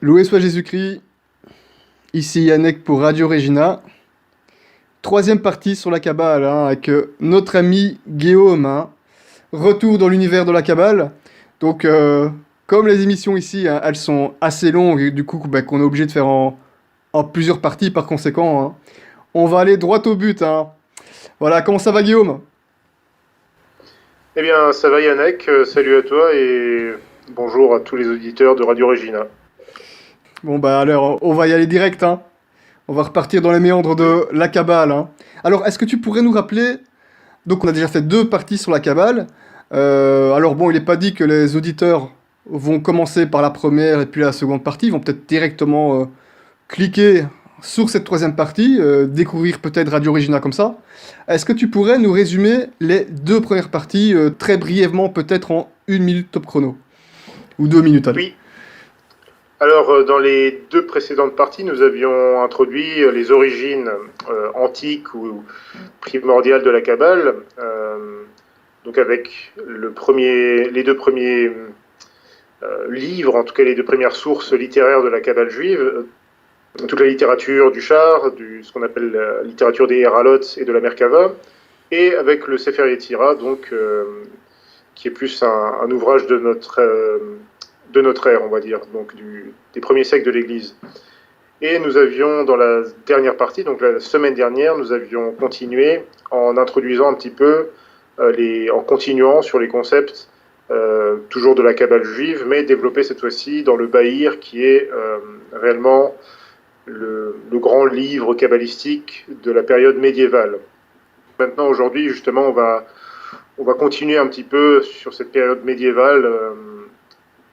Loué soit Jésus-Christ, ici Yannick pour Radio Regina. Troisième partie sur la Kabbale, avec notre ami Guillaume. Retour dans l'univers de la Kabbale. Donc, comme les émissions ici, elles sont assez longues, et du coup, qu'on est obligé de faire en plusieurs parties par conséquent, on va aller droit au but. Voilà, comment ça va Guillaume? Eh bien, ça va Yannick, salut à toi et bonjour à tous les auditeurs de Radio Regina. Bon, bah alors, on va y aller direct. On va repartir dans les méandres de la Kabbale. Alors, est-ce que tu pourrais nous rappeler. Donc, on a déjà fait deux parties sur la Kabbale. Alors, bon, il n'est pas dit que les auditeurs vont commencer par la première et puis la seconde partie. Ils vont peut-être directement cliquer sur cette troisième partie, découvrir peut-être Radio Regina comme ça. Est-ce que tu pourrais nous résumer les deux premières parties très brièvement, peut-être en 1 minute top chrono? Ou 2 minutes, allez. Oui, alors dans les deux précédentes parties, nous avions introduit les origines antiques ou primordiales de la Kabbale, donc avec les deux premiers livres, en tout cas les deux premières sources littéraires de la Kabbale juive, toute la littérature du Char, ce qu'on appelle la littérature des Héralot et de la Merkava, et avec le Sefer Yetzira, donc qui est plus un ouvrage de notre ère, on va dire, donc des premiers siècles de l'Église. Et nous avions, dans la dernière partie, donc la semaine dernière, nous avions continué en introduisant un petit peu, en continuant sur les concepts, toujours de la Kabbale juive, mais développé cette fois-ci dans le Bahir, qui est réellement le grand livre kabbalistique de la période médiévale. Maintenant, aujourd'hui, justement, on va continuer un petit peu sur cette période médiévale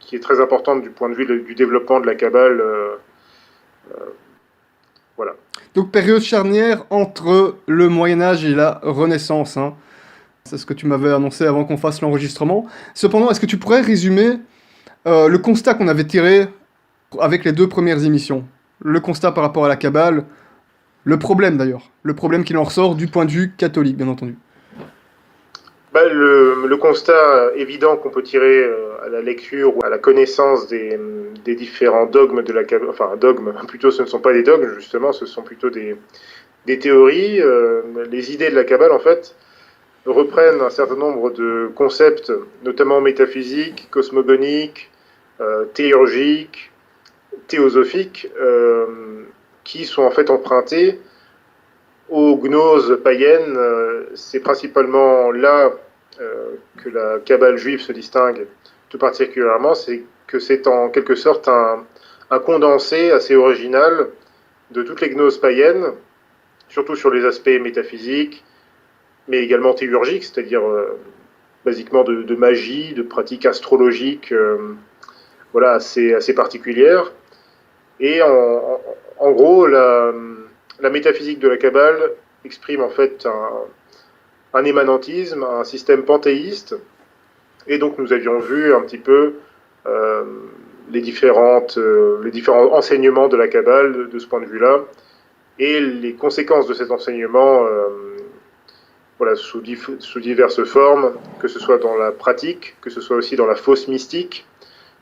qui est très importante du point de vue du développement de la Kabbale. Voilà. Donc, période charnière entre le Moyen-Âge et la Renaissance. C'est ce que tu m'avais annoncé avant qu'on fasse l'enregistrement. Cependant, est-ce que tu pourrais résumer le constat qu'on avait tiré avec les deux premières émissions? Le constat par rapport à la Kabbale, le problème d'ailleurs. Le problème qu'il en ressort du point de vue catholique, bien entendu. Le constat évident qu'on peut tirer à la lecture ou à la connaissance des différents dogmes de la Kabbale, enfin dogmes, plutôt ce ne sont pas des dogmes justement, ce sont plutôt des théories. Les idées de la Kabbale en fait reprennent un certain nombre de concepts, notamment métaphysiques, cosmogoniques, théurgiques, théosophiques, qui sont en fait empruntés aux gnoses païennes. C'est principalement là que la Kabbale juive se distingue tout particulièrement, c'est que c'est en quelque sorte un condensé assez original de toutes les gnoses païennes, surtout sur les aspects métaphysiques, mais également théurgiques, c'est-à-dire basiquement de magie, de pratiques astrologiques voilà, assez particulières. Et en gros, la métaphysique de la Kabbale exprime en fait un émanentisme, un système panthéiste. Et donc nous avions vu un petit peu les différents enseignements de la Kabbale de ce point de vue-là, et les conséquences de cet enseignement voilà, sous diverses formes, que ce soit dans la pratique, que ce soit aussi dans la fausse mystique,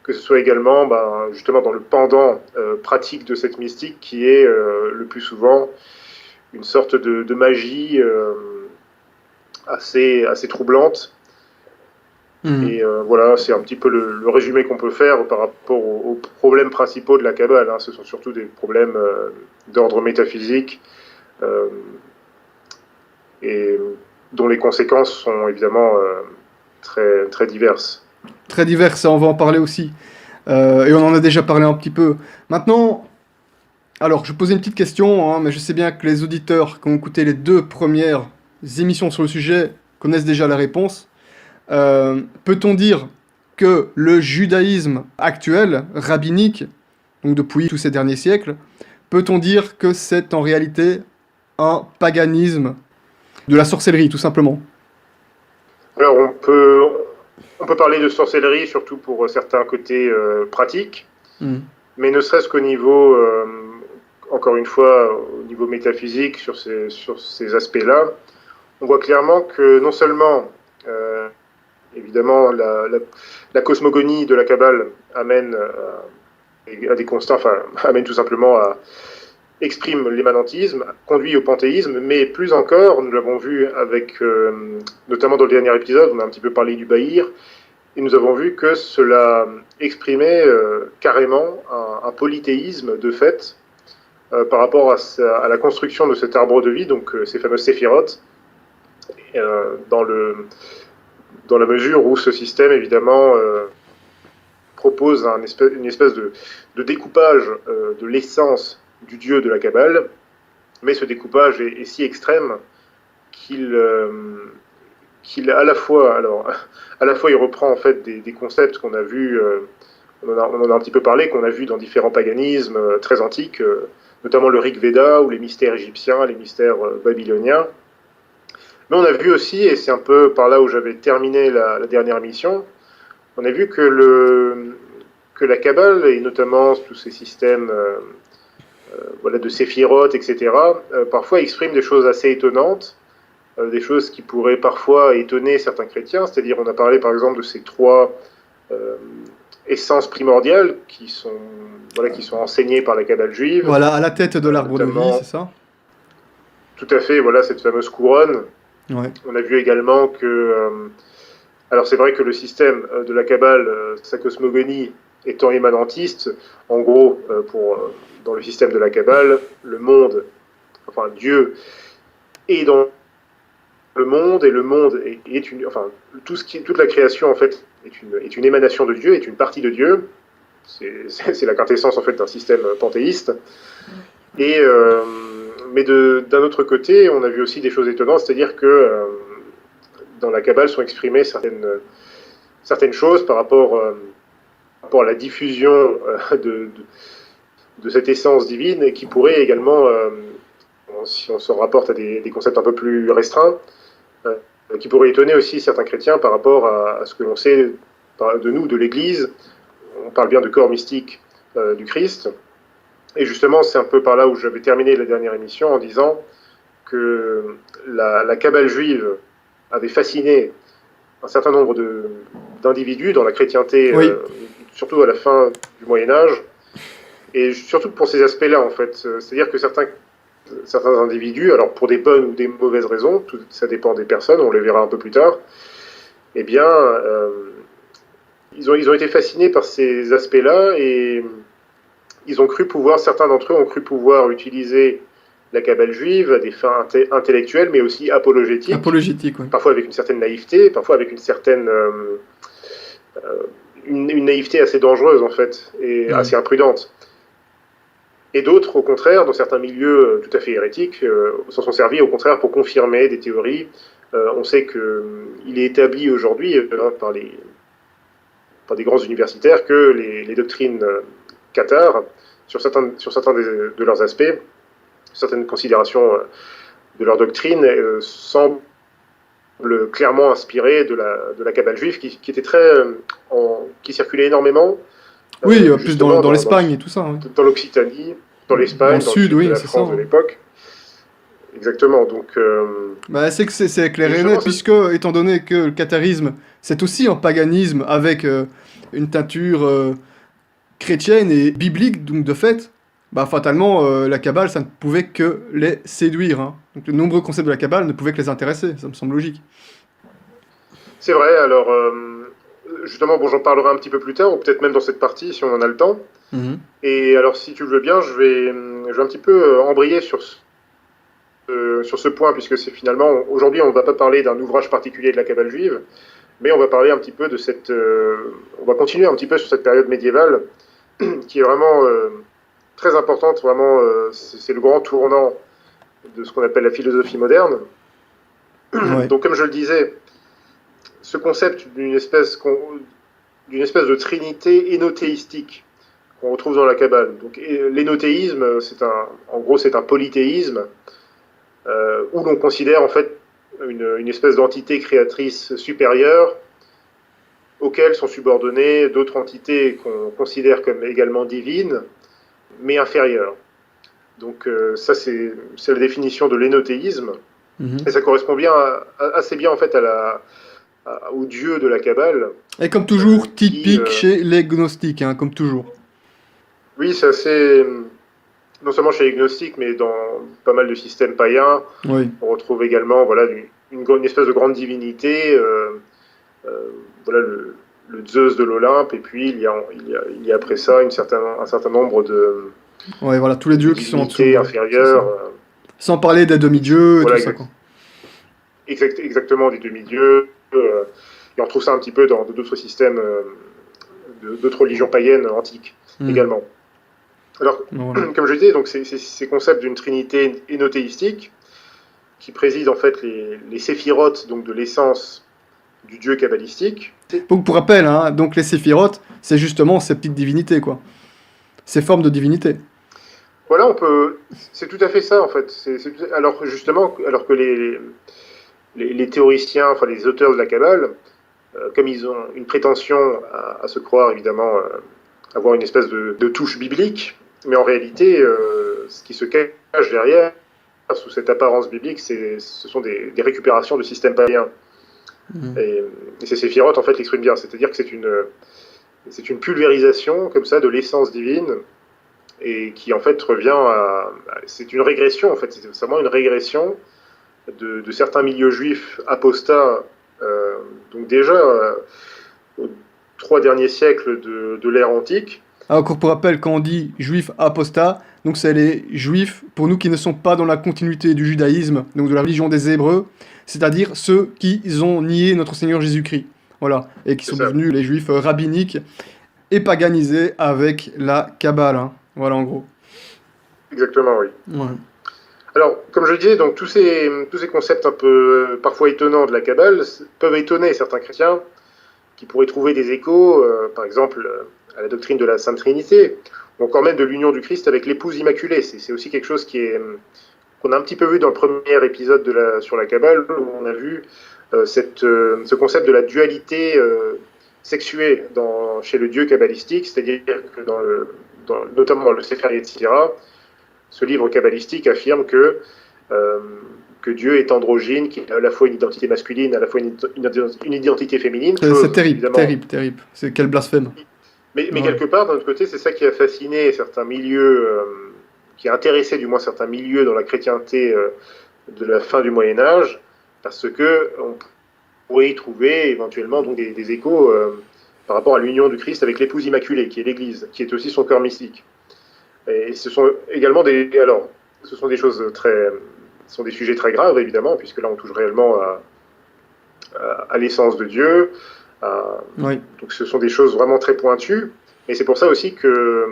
que ce soit également justement dans le pendant pratique de cette mystique qui est le plus souvent une sorte de magie assez troublante. Et voilà, c'est un petit peu le résumé qu'on peut faire par rapport aux problèmes principaux de la Kabbale. Ce sont surtout des problèmes d'ordre métaphysique et dont les conséquences sont évidemment très, très diverses. Très diverses, on va en parler aussi. Et on en a déjà parlé un petit peu. Maintenant, alors je posais une petite question, mais je sais bien que les auditeurs qui ont écouté les deux premières émissions sur le sujet connaissent déjà la réponse. Peut-on dire que le judaïsme actuel, rabbinique, donc depuis tous ces derniers siècles, peut-on dire que c'est en réalité un paganisme, de la sorcellerie tout simplement? Alors on peut parler de sorcellerie surtout pour certains côtés pratiques, mais ne serait-ce qu'au niveau, encore une fois, au niveau métaphysique, sur ces aspects-là, on voit clairement que non seulement évidemment, la cosmogonie de la Kabbale amène à des constats, enfin, amène tout simplement à exprime l'immanentisme, conduit au panthéisme, mais plus encore, nous l'avons vu avec, notamment dans le dernier épisode, on a un petit peu parlé du Bahir, et nous avons vu que cela exprimait carrément un polythéisme de fait par rapport à la construction de cet arbre de vie, donc ces fameuses séphirotes, dans la mesure où ce système, évidemment, propose une espèce de découpage de l'essence du dieu de la Kabbale, mais ce découpage est si extrême qu'il à la fois il reprend en fait des concepts qu'on a vus, on en a un petit peu parlé, qu'on a vus dans différents paganismes très antiques, notamment le Rig Veda ou les mystères égyptiens, les mystères babyloniens. Mais on a vu aussi, et c'est un peu par là où j'avais terminé la dernière émission, on a vu que la Kabbale, et notamment tous ces systèmes voilà, de séphirotes, etc., parfois expriment des choses assez étonnantes, des choses qui pourraient parfois étonner certains chrétiens, c'est-à-dire on a parlé par exemple de ces trois essences primordiales qui sont enseignées par la Kabbale juive. Voilà, à la tête de l'arbre de vie, c'est ça? Tout à fait, voilà, cette fameuse couronne. Ouais. On a vu également que... alors c'est vrai que le système de la Kabbale, sa cosmogonie étant immanentiste, en gros, dans le système de la Kabbale, le monde, enfin Dieu, est dans le monde, et le monde est une... Enfin, toute la création, en fait, est une émanation de Dieu, est une partie de Dieu. C'est la quintessence, en fait, d'un système panthéiste. Et... mais d'un autre côté, on a vu aussi des choses étonnantes, c'est-à-dire que dans la Kabbale sont exprimées certaines choses par rapport à la diffusion de cette essence divine, et qui pourrait également, si on se rapporte à des concepts un peu plus restreints, qui pourrait étonner aussi certains chrétiens par rapport à ce que l'on sait de nous, de l'Église. On parle bien de corps mystique du Christ. Et justement, c'est un peu par là où j'avais terminé la dernière émission en disant que la Kabbale juive avait fasciné un certain nombre d'individus dans la chrétienté, oui. Surtout à la fin du Moyen-Âge, et surtout pour ces aspects-là, en fait. C'est-à-dire que certains individus, alors pour des bonnes ou des mauvaises raisons, ça dépend des personnes, on les verra un peu plus tard, eh bien, ils ont été fascinés par ces aspects-là, et certains d'entre eux ont cru pouvoir utiliser la Kabbale juive à des fins intellectuelles, mais aussi apologétiques. Apologétique, oui. Parfois avec une certaine naïveté, parfois avec une certaine... une naïveté assez dangereuse, en fait, et assez imprudente. Et d'autres, au contraire, dans certains milieux tout à fait hérétiques, s'en sont servis, au contraire, pour confirmer des théories. On sait qu'il est établi aujourd'hui par des grands universitaires que les doctrines cathares, sur certains de leurs aspects, certaines considérations de leur doctrine, semblent clairement inspirées de la Kabbale juive, qui était qui circulait énormément. Oui, plus dans l'Espagne et tout ça. Oui. Dans l'Occitanie, dans l'Espagne, dans le sud oui, de la France de l'époque. Exactement, donc... c'est que c'est clair et net, puisque, étant donné que le catharisme, c'est aussi un paganisme avec une teinture chrétienne et biblique, donc de fait, fatalement, la Kabbale, ça ne pouvait que les séduire. Hein. Donc de nombreux concepts de la Kabbale ne pouvaient que les intéresser, ça me semble logique. C'est vrai, alors... justement, j'en parlerai un petit peu plus tard, ou peut-être même dans cette partie, si on en a le temps. Et alors, si tu le veux bien, je vais un petit peu embrayer sur ce point, puisque c'est finalement, aujourd'hui, on ne va pas parler d'un ouvrage particulier de la Kabbale juive, mais on va parler un petit peu de on va continuer un petit peu sur cette période médiévale, qui est vraiment très importante, vraiment, c'est le grand tournant de ce qu'on appelle la philosophie moderne. Ouais. Donc, comme je le disais, ce concept d'une espèce de trinité énothéistique qu'on retrouve dans la Kabbale. Donc, l'énothéisme, c'est un polythéisme où l'on considère en fait une espèce d'entité créatrice supérieure auxquelles sont subordonnées d'autres entités qu'on considère comme également divines, mais inférieures. Donc ça, c'est la définition de l'énothéisme, et ça correspond assez bien en fait au dieu de la Kabbale. Et comme toujours, typique chez les gnostiques, hein, comme toujours. Oui, c'est assez, non seulement chez les gnostiques, mais dans pas mal de systèmes païens, Oui. on retrouve également voilà, une espèce de grande divinité, voilà, le Zeus de l'Olympe, et puis il y a après ça un certain nombre Ouais, voilà, tous les de dieux qui sont en dessous, divinités ouais, c'est ça. inférieures, Sans parler des demi-dieux et tout voilà, ça, quoi. exactement des demi-dieux, et on trouve ça un petit peu dans d'autres systèmes, d'autres religions païennes antiques Hmm. également. Alors, Voilà. comme je disais, donc ces concepts d'une trinité énothéistique qui préside en fait les séphirotes, donc de l'essence du dieu kabbalistique. Donc, pour rappel, hein, donc les séphirotes, c'est justement ces petites divinités, quoi. Ces formes de divinités. Voilà, c'est tout à fait ça en fait. Alors justement, alors que les théoriciens, enfin les auteurs de la Kabbale, comme ils ont une prétention à se croire évidemment avoir une espèce de touche biblique, mais en réalité, ce qui se cache derrière, sous cette apparence biblique, ce sont des récupérations de systèmes païens. Hmm. Et ces séphirotes, en fait, l'expriment bien. C'est-à-dire que c'est une pulvérisation, comme ça, de l'essence divine, et qui, en fait, revient à... C'est une régression, en fait. C'est vraiment une régression de certains milieux juifs apostats, donc déjà, aux 3 derniers siècles de l'ère antique. Ah, encore pour rappel, quand on dit juifs apostats, donc c'est les juifs, pour nous, qui ne sont pas dans la continuité du judaïsme, donc de la religion des Hébreux, c'est-à-dire ceux qui ont nié notre Seigneur Jésus-Christ. Voilà. Et qui C'est sont ça. devenus les juifs rabbiniques et paganisés avec la Kabbale, hein. Voilà, en gros. Exactement, oui. Ouais. Alors, comme je le disais, donc tous ces concepts un peu parfois étonnants de la Kabbale peuvent étonner certains chrétiens qui pourraient trouver des échos, par exemple, à la doctrine de la Sainte Trinité, ou encore même de l'union du Christ avec l'épouse immaculée. C'est aussi quelque chose qu'on a un petit peu vu dans le premier épisode sur la Kabbale, où on a vu ce concept de la dualité sexuée chez le Dieu kabbalistique, c'est-à-dire que notamment dans le Sefer Yetzirah, ce livre kabbalistique affirme euh, que Dieu est androgyne, qu'il a à la fois une identité masculine, à la fois une identité féminine, C'est chose terrible, évidemment. terrible, terrible. C'est quel blasphème. Mais Ouais. quelque part, d'un autre côté, c'est ça qui a fasciné certains milieux, qui a intéressé du moins certains milieux dans la chrétienté de la fin du Moyen Âge, parce que on pourrait y trouver éventuellement donc des échos par rapport à l'union du Christ avec l'épouse immaculée, qui est l'Église, qui est aussi son corps mystique. Et ce sont également ce sont des choses ce sont des sujets très graves évidemment, puisque là on touche réellement à l'essence de Dieu. Oui. Donc ce sont des choses vraiment très pointues. Et c'est pour ça aussi que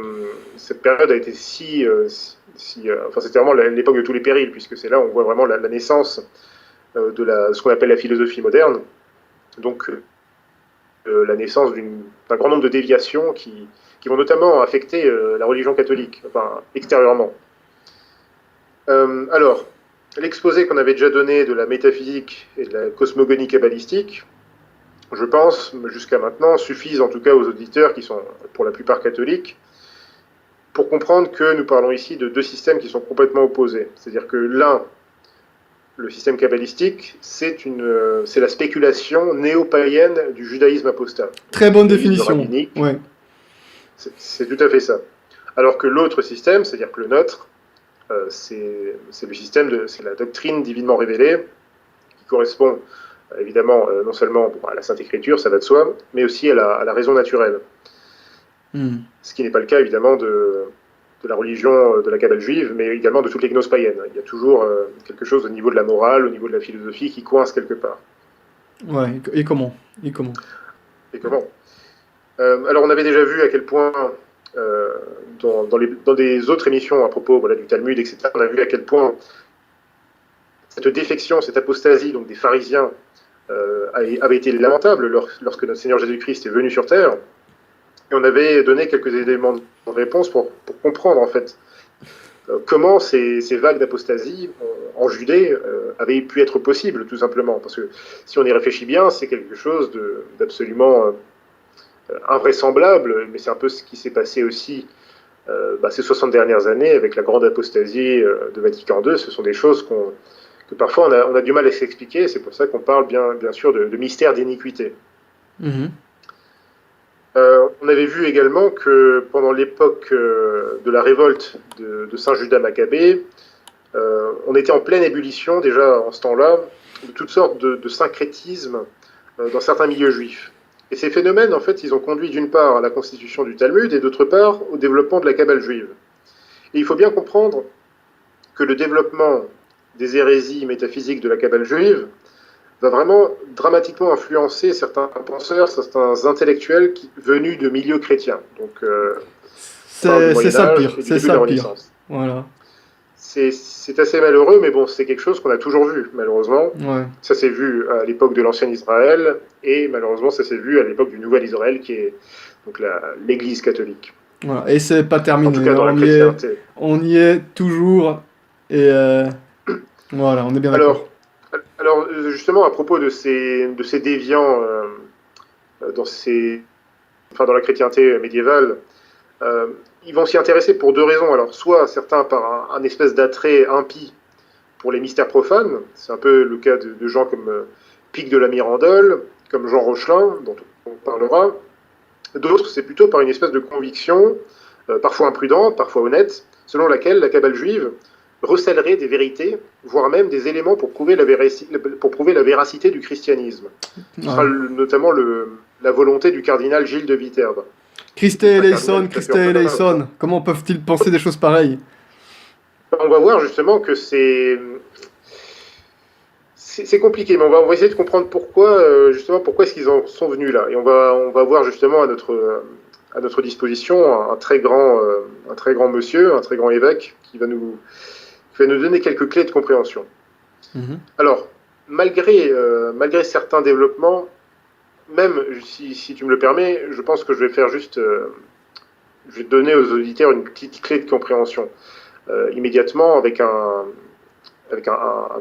cette période a été enfin c'était vraiment l'époque de tous les périls, puisque c'est là où on voit vraiment la naissance de ce qu'on appelle la philosophie moderne. Donc la naissance d'un grand nombre de déviations qui vont notamment affecter la religion catholique, enfin extérieurement. Alors, l'exposé qu'on avait déjà donné de la métaphysique et de la cosmogonie kabbalistique, je pense, jusqu'à maintenant, suffisent en tout cas aux auditeurs qui sont pour la plupart catholiques, pour comprendre que nous parlons ici de deux systèmes qui sont complètement opposés. C'est-à-dire que l'un, le système kabbalistique, c'est la spéculation néo-païenne du judaïsme apostat. Très bonne Le judaïsme définition. rabbinique, Ouais. c'est tout à fait ça. Alors que l'autre système, c'est-à-dire que le nôtre, c'est la doctrine divinement révélée, qui correspond évidemment non seulement à la Sainte Écriture, ça va de soi, mais aussi à la raison naturelle. Hmm. Ce qui n'est pas le cas évidemment de la religion de la Kabbale juive, mais également de toutes les gnoses païennes. Il y a toujours quelque chose au niveau de la morale, au niveau de la philosophie qui coince quelque part. Ouais. Et comment? Et comment? Et comment alors on avait déjà vu à quel point, dans des autres émissions à propos voilà, du Talmud, etc., on a vu à quel point cette défection, cette apostasie donc des pharisiens avait été lamentable lorsque notre Seigneur Jésus-Christ est venu sur terre. Et on avait donné quelques éléments de réponse pour comprendre en fait comment ces vagues d'apostasie en Judée avaient pu être possibles, tout simplement. Parce que si on y réfléchit bien, c'est quelque chose d'absolument invraisemblable, mais c'est un peu ce qui s'est passé aussi ces 60 dernières années avec la grande apostasie de Vatican II. Ce sont des choses que parfois on a du mal à s'expliquer. C'est pour ça qu'on parle bien sûr de mystère d'iniquité. Mhm. On avait vu également que pendant l'époque de la révolte de Saint Judas Maccabée, on était en pleine ébullition déjà en ce temps-là de toutes sortes de syncrétismes dans certains milieux juifs. Et ces phénomènes, en fait, ils ont conduit d'une part à la constitution du Talmud et d'autre part au développement de la Kabbale juive. Et il faut bien comprendre que le développement des hérésies métaphysiques de la Kabbale juive va vraiment dramatiquement influencer certains penseurs, certains intellectuels venus de milieux chrétiens. Donc, c'est ça le pire. C'est ça le pire. Voilà. C'est assez malheureux, mais bon, c'est quelque chose qu'on a toujours vu, malheureusement. Ouais. Ça s'est vu à l'époque de l'ancien Israël, et malheureusement, ça s'est vu à l'époque du nouvel Israël, qui est donc l'Église catholique. Voilà. Et c'est pas terminé. En tout cas, dans la chrétienté. On y est toujours, et voilà, on est bien d'accord. Alors, justement, à propos de ces déviants dans la chrétienté médiévale, ils vont s'y intéresser pour deux raisons. Alors, soit certains par un espèce d'attrait impie pour les mystères profanes, c'est un peu le cas de gens comme Pic de la Mirandole, comme Jean Rochelin, dont on parlera. D'autres, c'est plutôt par une espèce de conviction, parfois imprudente, parfois honnête, selon laquelle la Kabbale juive recèlerait des vérités, voire même des éléments pour prouver la véracité du christianisme. Ce sera notamment la volonté du cardinal Gilles de Viterbe. Christe eleison, comment peuvent-ils penser des choses pareilles? On va voir justement que c'est compliqué, mais on va essayer de comprendre pourquoi est-ce qu'ils en sont venus là. Et on va voir justement à notre disposition un très grand monsieur, un très grand évêque qui va nous donner quelques clés de compréhension. Alors, malgré certains développements, même si tu me le permets, je pense que je vais faire juste... je vais donner aux auditeurs une petite clé de compréhension. Immédiatement, avec un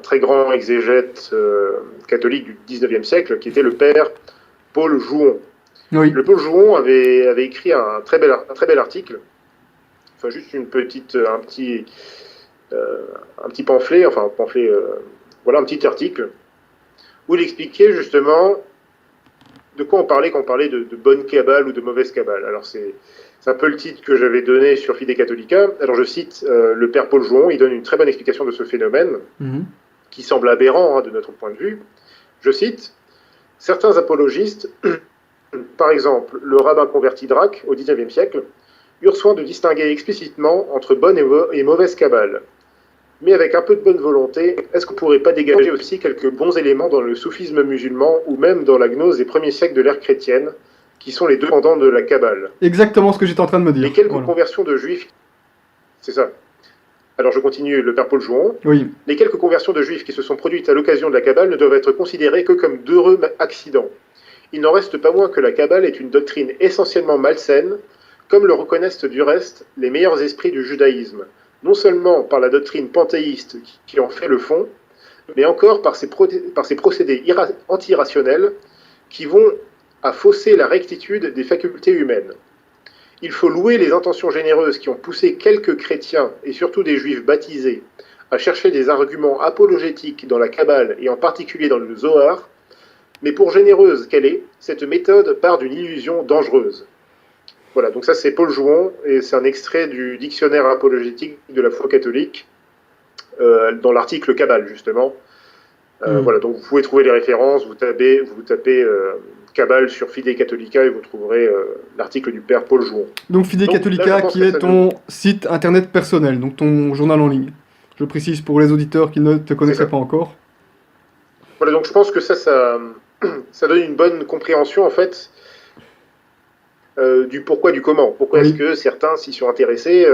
très grand exégète catholique du 19e siècle, qui était le père Paul Jouon. Oui. Le Paul Jouon avait écrit un très bel article, enfin juste un petit pamphlet, voilà, un petit article, où il expliquait justement de quoi on parlait quand on parlait de bonne Kabbale ou de mauvaise Kabbale. Alors c'est un peu le titre que j'avais donné sur Fide Catholica. Alors je cite le père Paul Jouon, il donne une très bonne explication de ce phénomène, qui semble aberrant de notre point de vue. Je cite, « Certains apologistes, par exemple le rabbin converti Drac au XIXe siècle, eurent soin de distinguer explicitement entre bonne et mauvaise Kabbale. Mais avec un peu de bonne volonté, est-ce qu'on ne pourrait pas dégager aussi quelques bons éléments dans le soufisme musulman ou même dans la gnose des premiers siècles de l'ère chrétienne, qui sont les deux pendants de la Kabbale ?» Exactement ce que j'étais en train de me dire. Les quelques conversions de juifs... C'est ça. Alors je continue, le père Paul Jouon. Oui. Les quelques conversions de juifs qui se sont produites à l'occasion de la Kabbale ne doivent être considérées que comme d'heureux accidents. Il n'en reste pas moins que la Kabbale est une doctrine essentiellement malsaine, comme le reconnaissent du reste les meilleurs esprits du judaïsme, non seulement par la doctrine panthéiste qui en fait le fond, mais encore par ses procédés anti-irrationnels qui vont à fausser la rectitude des facultés humaines. Il faut louer les intentions généreuses qui ont poussé quelques chrétiens, et surtout des juifs baptisés, à chercher des arguments apologétiques dans la Kabbale et en particulier dans le Zohar, mais pour généreuse qu'elle est, cette méthode part d'une illusion dangereuse. Voilà, donc ça c'est Paul Jouon, et c'est un extrait du dictionnaire apologétique de la foi catholique, dans l'article Kabbale, justement. Voilà, donc vous pouvez trouver les références, vous tapez Kabbale sur Fide Catholica et vous trouverez l'article du père Paul Jouon. Donc Fide Catholica qui est ton site internet personnel, donc ton journal en ligne. Je précise pour les auditeurs qui ne te connaissaient pas encore. Voilà, donc je pense que ça donne une bonne compréhension en fait du pourquoi, du comment. Pourquoi est-ce que certains s'y sont intéressés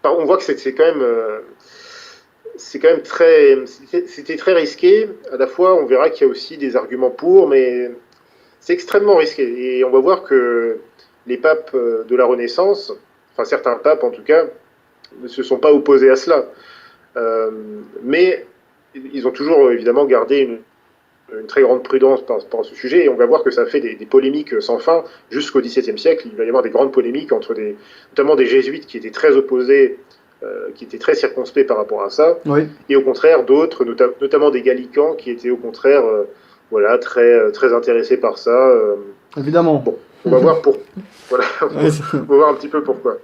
on voit que c'était quand même c'était très risqué. À la fois, on verra qu'il y a aussi des arguments pour, mais c'est extrêmement risqué. Et on va voir que les papes de la Renaissance, enfin certains papes en tout cas, ne se sont pas opposés à cela. Mais ils ont toujours évidemment gardé une très grande prudence par rapport à ce sujet, et on va voir que ça fait des polémiques sans fin jusqu'au XVIIe siècle. Il va y avoir des grandes polémiques entre notamment des jésuites qui étaient très opposés, qui étaient très circonspects par rapport à ça, et au contraire d'autres, notamment des gallicans, qui étaient au contraire très intéressés par ça. Évidemment. Bon. On va voir pour... Voilà, Ouais, on va voir un petit peu pourquoi.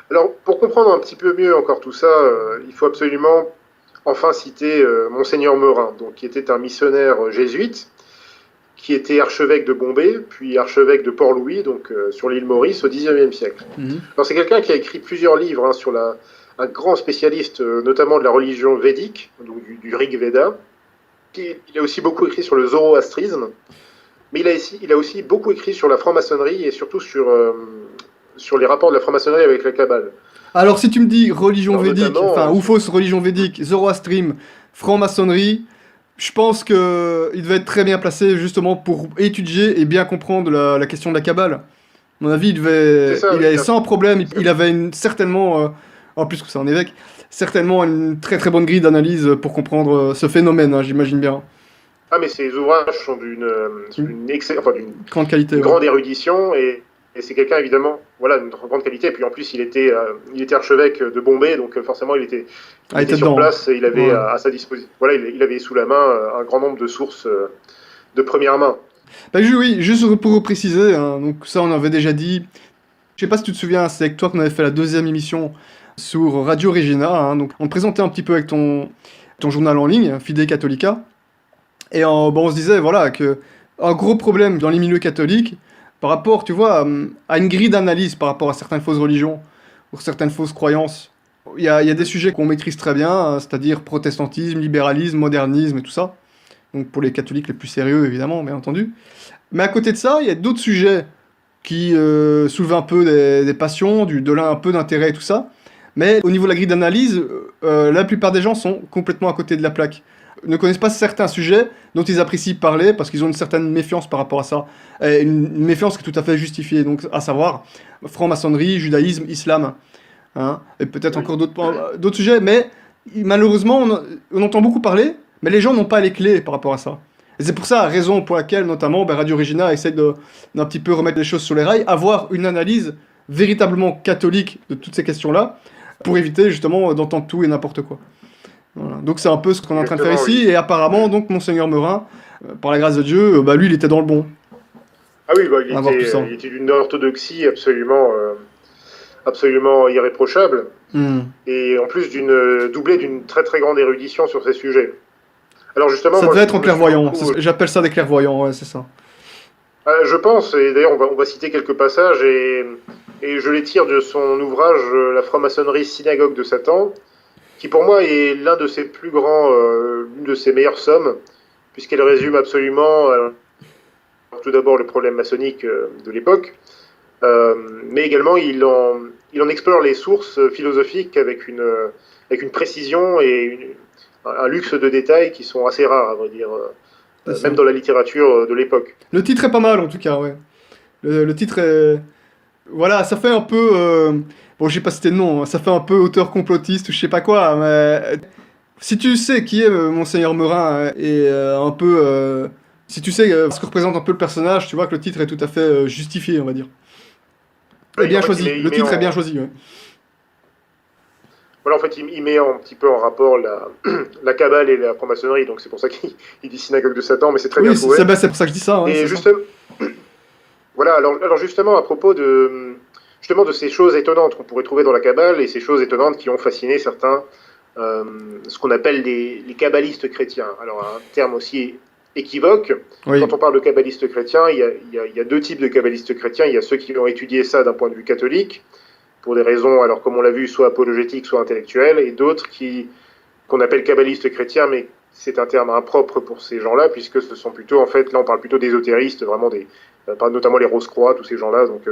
Alors, pour comprendre un petit peu mieux encore tout ça, il faut absolument enfin citer Monseigneur Meurin, donc, qui était un missionnaire jésuite, qui était archevêque de Bombay, puis archevêque de Port-Louis, donc sur l'île Maurice, au XIXe siècle. Mhm. Alors, c'est quelqu'un qui a écrit plusieurs livres sur un grand spécialiste, notamment de la religion védique, donc du Rig Veda. Il a aussi beaucoup écrit sur le zoroastrisme, mais il a aussi beaucoup écrit sur la franc-maçonnerie et surtout sur les rapports de la franc-maçonnerie avec la Kabbale. Alors, si tu me dis religion Alors, védique, notamment, enfin, ou fausse religion védique, Zoroastrisme, franc-maçonnerie, je pense que il devait être très bien placé justement pour étudier et bien comprendre la question de la Kabbale. À mon avis, c'est ça, il oui, avait bien sans sûr. problème, il avait certainement, en plus que c'est un évêque, certainement une très très bonne grille d'analyse pour comprendre ce phénomène, hein, j'imagine bien. Ah, mais ces ouvrages sont Une enfin, grande qualité, d'une ouais. grande érudition et c'est quelqu'un évidemment, voilà, d'une grande qualité. Et puis en plus, il était archevêque de Bombay, donc forcément, Ah, il il était était sur dedans, hein. place et il avait Ouais. à sa disposition, voilà, il avait sous la main un grand nombre de sources de première main. Bah, oui, juste pour préciser, hein, donc ça on avait déjà dit. Je sais pas si tu te souviens, c'est avec toi qu'on avait fait la deuxième émission sur Radio Regina, hein, donc on te présentait un petit peu avec ton journal en ligne, Fide Catholica, et bon, on se disait voilà que un gros problème dans les milieux catholiques par rapport, tu vois, à une grille d'analyse par rapport à certaines fausses religions ou certaines fausses croyances. Il y a des sujets qu'on maîtrise très bien, c'est-à-dire protestantisme, libéralisme, modernisme et tout ça. Donc pour les catholiques les plus sérieux, évidemment, bien entendu. Mais à côté de ça, il y a d'autres sujets qui soulèvent un peu des passions, de là un peu d'intérêt et tout ça. Mais au niveau de la grille d'analyse, la plupart des gens sont complètement à côté de la plaque. Ne connaissent pas certains sujets dont ils apprécient parler parce qu'ils ont une certaine méfiance par rapport à ça. Et une méfiance qui est tout à fait justifiée, donc à savoir franc-maçonnerie, judaïsme, islam, hein, et peut-être Oui. encore d'autres sujets, mais malheureusement on entend beaucoup parler, mais les gens n'ont pas les clés par rapport à ça. Et c'est pour ça, raison pour laquelle notamment Radio Regina essaie d'un petit peu remettre les choses sur les rails, avoir une analyse véritablement catholique de toutes ces questions-là, pour éviter justement d'entendre tout et n'importe quoi. Voilà. Donc c'est un peu ce qu'on est en train de faire Exactement, ici, oui. et apparemment donc Monseigneur Meurin, par la grâce de Dieu, bah, lui il était dans le bon Ah oui, bah, à voir tout ça. il était d'une orthodoxie absolument irréprochable Hmm. et en plus doublé d'une très très grande érudition sur ces sujets. Alors justement, Ça moi devait être je en me suis clairvoyant, beaucoup, j'appelle ça des clairvoyants, ouais c'est ça. je pense, et d'ailleurs on va citer quelques passages et je les tire de son ouvrage La franc-maçonnerie synagogue de Satan, qui pour moi est l'une de ses meilleures sommes, puisqu'elle résume absolument tout d'abord le problème maçonnique de l'époque, mais également il en explore les sources philosophiques avec une précision et un luxe de détails qui sont assez rares, à vrai dire, C'est même ça. dans la littérature de l'époque. Le titre est pas mal en tout cas, ouais. Le titre est... Voilà, ça fait un peu... Bon, j'ai pas cité le nom, hein, ça fait un peu auteur complotiste ou je sais pas quoi, mais... Si tu sais qui est Monseigneur Meurin et un peu... si tu sais ce que représente un peu le personnage, tu vois que le titre est tout à fait justifié, on va dire. Et Oui, bien en fait, choisi, le titre est bien choisi, ouais. voilà, en fait, il met un petit peu en rapport la Kabbale et la franc-maçonnerie, donc c'est pour ça qu'il dit synagogue de Satan, mais c'est très bien Oui, trouvé. c'est pour ça que je dis ça, ouais, Et c'est ça. justement, voilà, alors justement, à propos justement de ces choses étonnantes qu'on pourrait trouver dans la Kabbale et ces choses étonnantes qui ont fasciné certains, euh, ce qu'on appelle les kabbalistes chrétiens. Alors, un terme aussi équivoque. Oui, Quand on parle de kabbalistes chrétiens, il y a deux types de kabbalistes chrétiens. Il y a ceux qui ont étudié ça d'un point de vue catholique, pour des raisons, alors comme on l'a vu, soit apologétiques, soit intellectuelles, et d'autres qu'on appelle kabbalistes chrétiens, mais c'est un terme impropre pour ces gens-là, puisque ce sont plutôt, en fait, là on parle plutôt d'ésotéristes, vraiment notamment les Rose-Croix, tous ces gens-là. Donc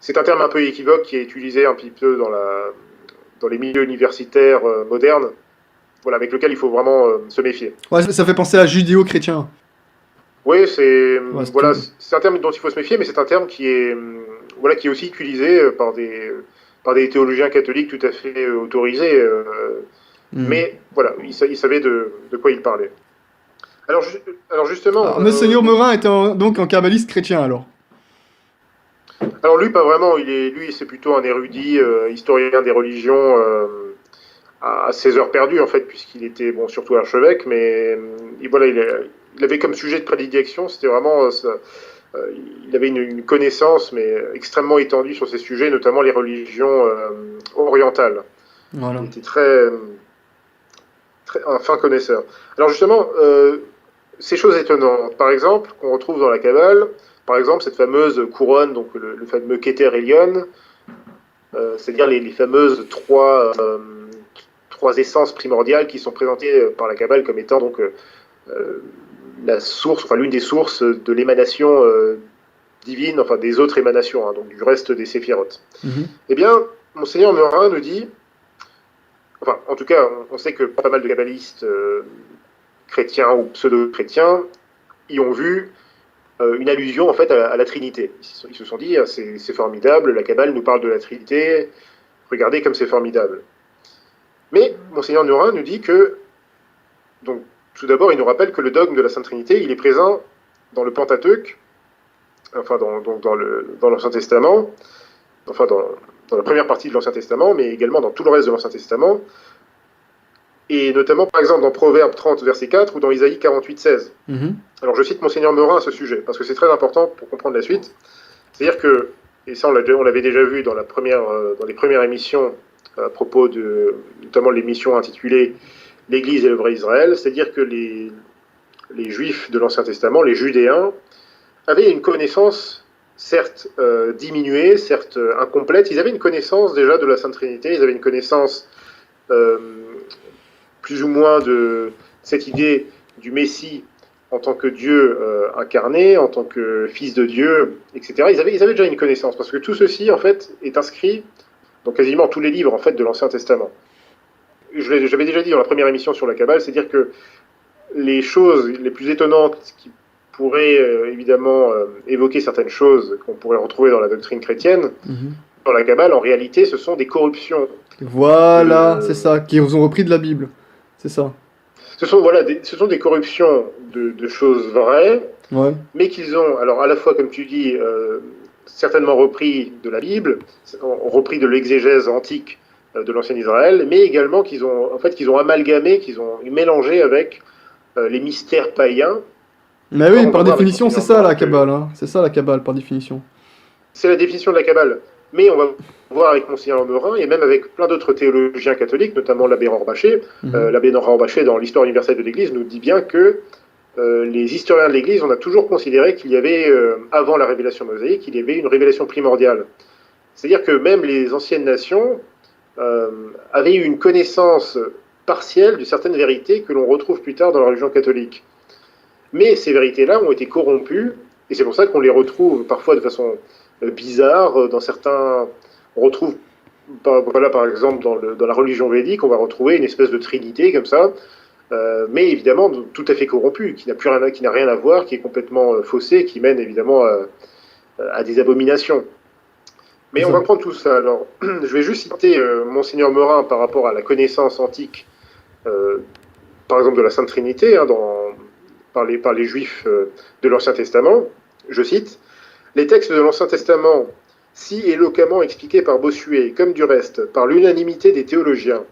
c'est un terme un peu équivoque qui est utilisé un petit peu dans les milieux universitaires modernes, voilà, avec lequel il faut vraiment se méfier. ouais, ça fait penser à judéo-chrétien. Oui, Ouais, voilà, c'est un terme dont il faut se méfier, mais c'est un terme voilà, qui est aussi utilisé par des théologiens catholiques tout à fait autorisés. Hmm. Mais voilà, il savait de quoi il parlait. Alors, alors justement, Alors, Monseigneur Meurin était donc un kabbaliste chrétien, alors. alors lui, pas vraiment. Lui, c'est plutôt un érudit, historien des religions à ses heures perdues en fait, puisqu'il était bon surtout archevêque, mais voilà, il avait comme sujet de prédilection, c'était vraiment il avait une connaissance, mais extrêmement étendue sur ces sujets, notamment les religions orientales. Voilà. Il était un fin connaisseur. Alors justement, ces choses étonnantes, par exemple, qu'on retrouve dans la Kabbale, par exemple cette fameuse couronne, donc le fameux Keter Elyon, c'est-à-dire les fameuses trois essences primordiales qui sont présentées par la Kabbale comme étant donc la source, enfin l'une des sources de l'émanation divine, enfin des autres émanations, hein, donc du reste des séphirotes. Eh bien, Monseigneur Meurin nous dit, enfin en tout cas, on sait que pas mal de kabbalistes chrétiens ou pseudo-chrétiens y ont vu une allusion en fait à la Trinité. Ils se sont dit, c'est formidable, la Kabbale nous parle de la Trinité, regardez comme c'est formidable. Mais Monseigneur Meurin nous dit que, donc, tout d'abord, il nous rappelle que le dogme de la Sainte Trinité, il est présent dans le Pentateuque, enfin dans l'Ancien Testament, enfin dans la première partie de l'Ancien Testament, mais également dans tout le reste de l'Ancien Testament, et notamment par exemple dans Proverbes 30, verset 4, ou dans Isaïe 48, 16. Alors je cite Monseigneur Meurin à ce sujet, parce que c'est très important pour comprendre la suite. C'est-à-dire que, et ça on l'avait déjà vu dans les premières émissions, à propos de notamment l'émission intitulée L'Église et le vrai Israël, c'est-à-dire que les Juifs de l'Ancien Testament, les Judéens, avaient une connaissance, certes diminuée, certes incomplète, ils avaient une connaissance déjà de la Sainte Trinité, ils avaient une connaissance plus ou moins de cette idée du Messie en tant que Dieu incarné, en tant que Fils de Dieu, etc. Ils avaient déjà une connaissance, parce que tout ceci, en fait, est inscrit dans quasiment tous les livres, en fait, de l'Ancien Testament. J'avais déjà dit dans la première émission sur la Kabbale, c'est-à-dire que les choses les plus étonnantes qui pourraient évidemment évoquer certaines choses qu'on pourrait retrouver dans la doctrine chrétienne, dans la Kabbale, en réalité, ce sont des corruptions. Voilà, c'est ça, qu'ils ont repris de la Bible. C'est ça. Ce sont des corruptions de choses vraies, mais qu'ils ont, alors à la fois, comme tu dis, certainement repris de la Bible, repris de l'exégèse antique de l'ancien Israël, mais également qu'ils ont amalgamé, qu'ils ont mélangé avec les mystères païens. Mais oui, par définition, c'est ça la Kabbale. Hein. C'est ça la Kabbale, par définition. C'est la définition de la Kabbale. Mais on va voir avec Monseigneur Meurin, et même avec plein d'autres théologiens catholiques, notamment l'abbé Rorbaché. L'abbé Rorbaché, dans l'Histoire universelle de l'Église, nous dit bien que les historiens de l'Église, on a toujours considéré qu'il y avait, avant la révélation mosaïque, il y avait une révélation primordiale. C'est-à-dire que même les anciennes nations avaient eu une connaissance partielle de certaines vérités que l'on retrouve plus tard dans la religion catholique. Mais ces vérités-là ont été corrompues, et c'est pour ça qu'on les retrouve parfois de façon bizarre. Dans certains, on retrouve, voilà, par exemple, dans la religion védique, on va retrouver une espèce de trinité comme ça, mais évidemment tout à fait corrompue, qui n'a rien à voir, qui est complètement faussée, qui mène évidemment à des abominations. Mais on va prendre tout ça. Alors, je vais juste citer Monseigneur Meurin par rapport à la connaissance antique, par exemple de la Sainte Trinité, hein, par les Juifs de l'Ancien Testament. Je cite: les textes de l'Ancien Testament, si éloquemment expliqués par Bossuet, comme du reste par l'unanimité des théologiens,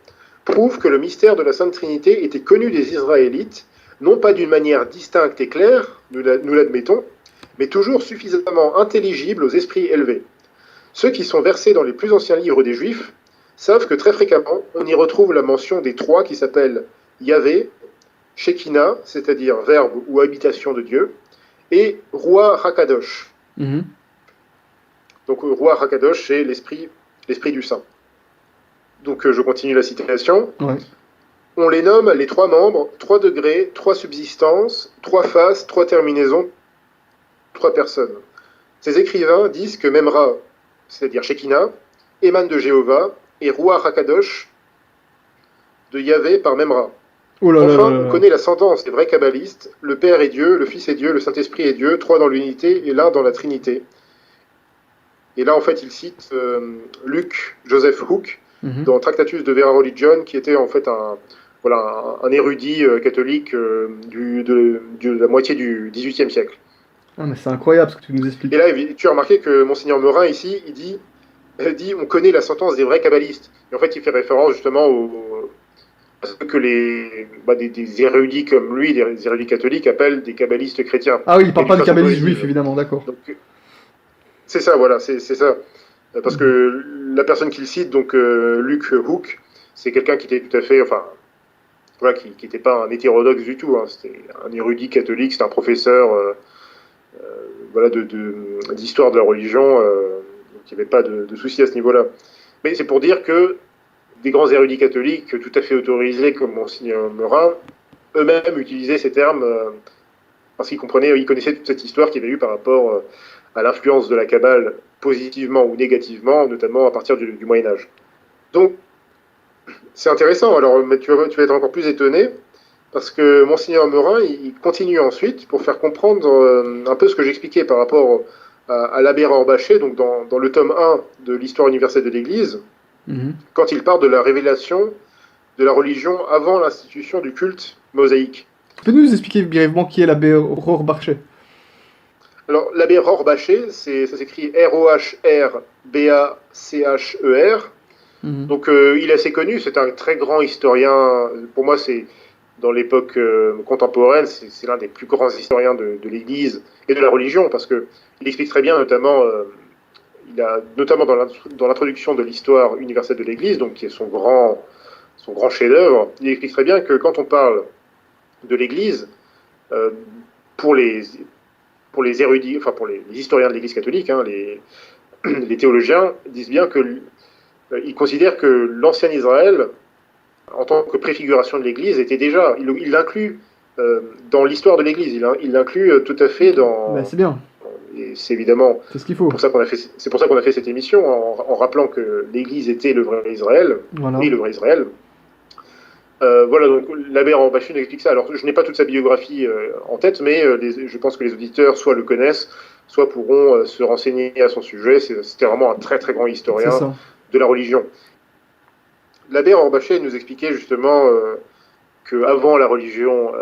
prouvent que le mystère de la Sainte Trinité était connu des Israélites, non pas d'une manière distincte et claire, nous l'admettons, mais toujours suffisamment intelligible aux esprits élevés. Ceux qui sont versés dans les plus anciens livres des Juifs savent que très fréquemment, on y retrouve la mention des trois qui s'appellent Yahvé, Shekinah, c'est-à-dire verbe ou habitation de Dieu, et Ruach HaKadosh. Donc Ruach HaKadosh, c'est l'esprit du Saint. Donc je continue la citation. On les nomme les trois membres, 3 degrés, 3 subsistances, 3 faces, 3 terminaisons, 3 personnes. Ces écrivains disent que Memra, c'est-à-dire Shekinah, émane de Jéhovah, et Ruach HaKadosh de Yahvé par Memra. On connaît l'ascendance des vrais kabbalistes: le Père est Dieu, le Fils est Dieu, le Saint-Esprit est Dieu, 3 dans l'unité et l'un dans la Trinité. Et là, en fait, il cite Luc Joseph Hooke dans Tractatus de Vera Religion, qui était en fait un érudit catholique de la moitié du XVIIIe siècle. Ah, mais c'est incroyable ce que tu nous expliques. Et là, tu as remarqué que Monseigneur Meurin, ici, il dit on connaît la sentence des vrais kabbalistes. Et en fait, il fait référence justement ce que des érudits comme lui, des érudits catholiques, appellent des kabbalistes chrétiens. Ah oui, il parle Et pas d'une de façon kabbalisme positive. juif, évidemment, d'accord. Donc, c'est ça, voilà, c'est ça. Parce que la personne qu'il cite, donc Luke Hook, c'est quelqu'un qui était tout à fait, enfin, voilà, qui n'était pas un hétérodoxe du tout. Hein. C'était un érudit catholique, c'était un professeur voilà, d'histoire de la religion. Donc il n'y avait pas de souci à ce niveau-là. Mais c'est pour dire que des grands érudits catholiques, tout à fait autorisés comme Monseigneur Meurin, eux-mêmes utilisaient ces termes parce qu'ils comprenaient, ils connaissaient toute cette histoire qu'il y avait eu par rapport à l'influence de la Kabbale positivement ou négativement, notamment à partir du Moyen Âge. Donc, c'est intéressant. Alors, mais tu vas être encore plus étonné, parce que Monseigneur Meurin, il continue ensuite pour faire comprendre un peu ce que j'expliquais par rapport à l'abbé Rorbaché, donc dans le tome 1 de l'histoire universelle de l'Église, quand il parle de la révélation de la religion avant l'institution du culte mosaïque. Tu peux nous expliquer brièvement qui est l'abbé Rorbaché? Alors, l'abbé Rorbaché, ça s'écrit R-O-H-R-B-A-C-H-E-R. Donc, il est assez connu, c'est un très grand historien. Pour moi, c'est dans l'époque contemporaine, c'est l'un des plus grands historiens de l'Église et de la religion, parce qu'il explique très bien, notamment, notamment dans l'introduction de l'histoire universelle de l'Église, donc qui est son grand chef-d'œuvre, il explique très bien que quand on parle de l'Église, pour les érudits, enfin pour les historiens de l'Église catholique, hein, les théologiens disent bien ils considèrent que l'ancien Israël, en tant que préfiguration de l'Église, était déjà, il l'inclut dans l'histoire de l'Église, il l'inclut tout à fait dans. Ben, c'est bien. Et c'est évidemment. C'est ce qu'il faut. C'est pour ça qu'on a fait cette émission en rappelant que l'Église était le vrai Israël, Voilà. et le vrai Israël. Voilà, donc l'abbé Rorbaché nous explique ça. Alors, je n'ai pas toute sa biographie en tête, mais je pense que les auditeurs soit le connaissent, soit pourront se renseigner à son sujet. C'était vraiment un très très grand historien de la religion. L'abbé Rorbaché nous expliquait justement qu'avant la religion,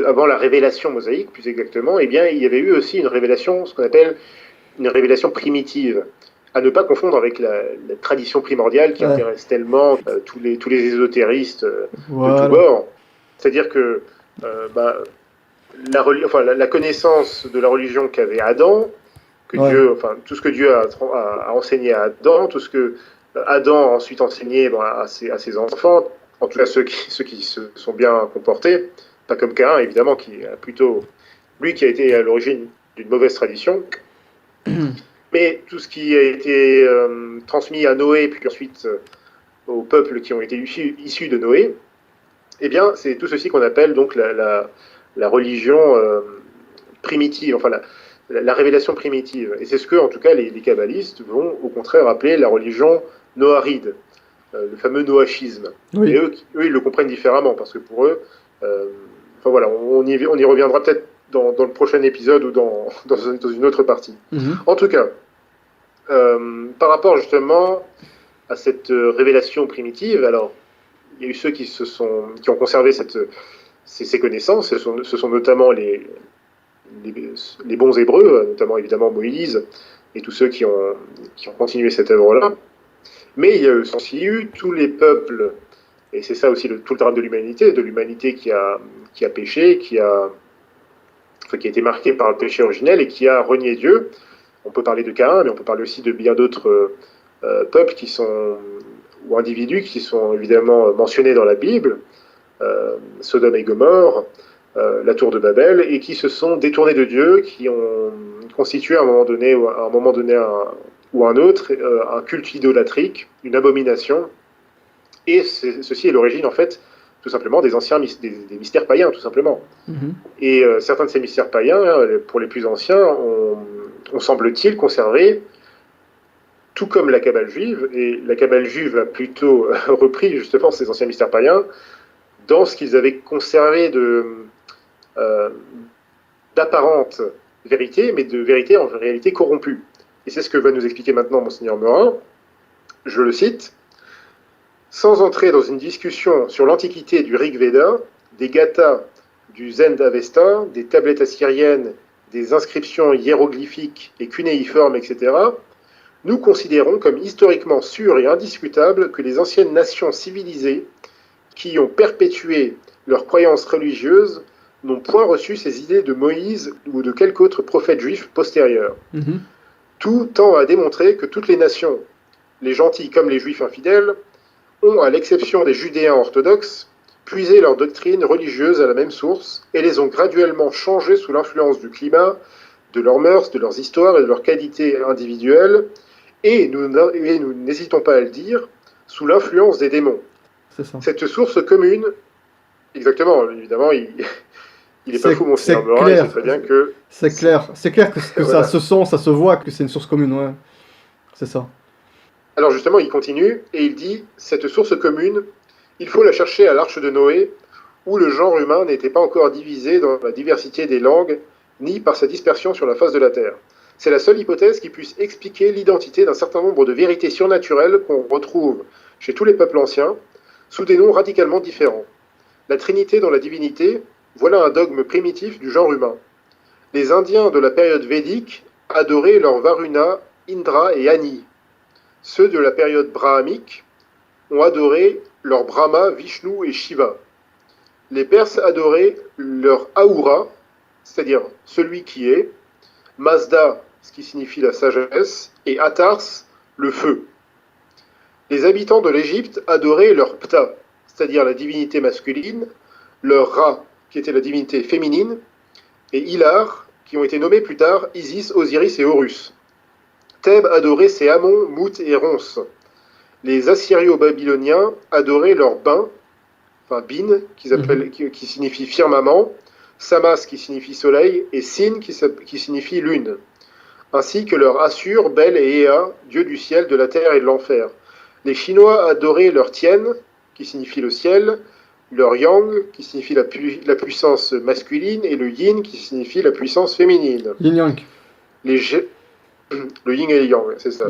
avant la révélation mosaïque, plus exactement, eh bien, il y avait eu aussi une révélation, ce qu'on appelle une révélation primitive, à ne pas confondre avec la tradition primordiale qui intéresse tellement tous les ésotéristes de tous bords. C'est-à-dire que la connaissance de la religion qu'avait Adam, Dieu, tout ce que Dieu a enseigné à Adam, tout ce que Adam a ensuite enseigné à ses enfants, en tout cas ceux qui se sont bien comportés, pas comme Caïn évidemment, qui a plutôt, lui qui a été à l'origine d'une mauvaise tradition. Mais tout ce qui a été transmis à Noé, puis ensuite aux peuples qui ont été issus de Noé, eh bien, c'est tout ceci qu'on appelle donc la religion primitive, enfin la révélation primitive. Et c'est ce que, en tout cas, les kabbalistes vont au contraire appeler la religion noahide, le fameux noachisme. Oui. Et eux, ils le comprennent différemment, parce que pour eux, voilà, on y reviendra peut-être dans le prochain épisode ou dans une autre partie. En tout cas, par rapport justement à cette révélation primitive, alors il y a eu ceux qui ont conservé ces connaissances, ce sont notamment les bons Hébreux, notamment évidemment Moïse et tous ceux qui ont continué cette œuvre-là. Mais il y a aussi eu tous les peuples, et c'est ça aussi tout le drame de l'humanité qui a péché, qui a été marqué par le péché originel et qui a renié Dieu. On peut parler de Caïn, mais on peut parler aussi de bien d'autres peuples ou individus qui sont évidemment mentionnés dans la Bible, Sodome et Gomorrhe, la tour de Babel, et qui se sont détournés de Dieu, qui ont constitué à un moment donné ou un autre un culte idolâtrique, une abomination. Et ceci est l'origine, en fait, tout simplement, des mystères païens, tout simplement. Et certains de ces mystères païens, pour les plus anciens, ont semble-t-il conservé, tout comme la Kabbale juive, et la Kabbale juive a plutôt repris justement ces anciens mystères païens, dans ce qu'ils avaient conservé d'apparente vérité, mais de vérité en réalité corrompue. Et c'est ce que va nous expliquer maintenant Monseigneur Meurin. Je le cite. Sans entrer dans une discussion sur l'antiquité du Rig Veda, des gathas du Zend-Avesta, des tablettes assyriennes, des inscriptions hiéroglyphiques et cunéiformes, etc., nous considérons comme historiquement sûr et indiscutable que les anciennes nations civilisées qui ont perpétué leurs croyances religieuses n'ont point reçu ces idées de Moïse ou de quelque autre prophète juif postérieur. Mhm. Tout tend à démontrer que toutes les nations, les gentils comme les juifs infidèles, ont, à l'exception des judéens orthodoxes, puisé leur doctrine religieuse à la même source et les ont graduellement changées sous l'influence du climat, de leurs mœurs, de leurs histoires et de leurs qualités individuelles, et nous n'hésitons pas à le dire, sous l'influence des démons. C'est ça. Cette source commune, exactement, évidemment, il n'est pas fou, Monseigneur Meurant, il sait très bien que... C'est clair que Voilà. ça se sent, ça se voit que c'est une source commune, ouais. C'est ça. Alors justement, il continue, et il dit, cette source commune, il faut la chercher à l'Arche de Noé, où le genre humain n'était pas encore divisé dans la diversité des langues, ni par sa dispersion sur la face de la Terre. C'est la seule hypothèse qui puisse expliquer l'identité d'un certain nombre de vérités surnaturelles qu'on retrouve chez tous les peuples anciens, sous des noms radicalement différents. La Trinité dans la divinité, voilà un dogme primitif du genre humain. Les Indiens de la période védique adoraient leur Varuna, Indra et Ani. Ceux de la période brahmique ont adoré leur Brahma, Vishnu et Shiva. Les Perses adoraient leur Ahura, c'est-à-dire celui qui est, Mazda, ce qui signifie la sagesse, et Atars, le feu. Les habitants de l'Égypte adoraient leur Ptah, c'est-à-dire la divinité masculine, leur Ra, qui était la divinité féminine, et Ilar, qui ont été nommés plus tard Isis, Osiris et Horus. Thèbes adorait ses Amon, Mout et Ronces. Les Assyrio-Babyloniens adoraient leur Bin, enfin Bin, qui signifie firmament, Samas qui signifie soleil, et Sin qui signifie lune, ainsi que leur Assur, Bel et Ea, dieux du ciel, de la terre et de l'enfer. Les Chinois adoraient leur Tien, qui signifie le ciel, leur Yang, qui signifie la puissance masculine, et le Yin, qui signifie la puissance féminine. Yin-yang. Le Yin et le Yang, c'est ça.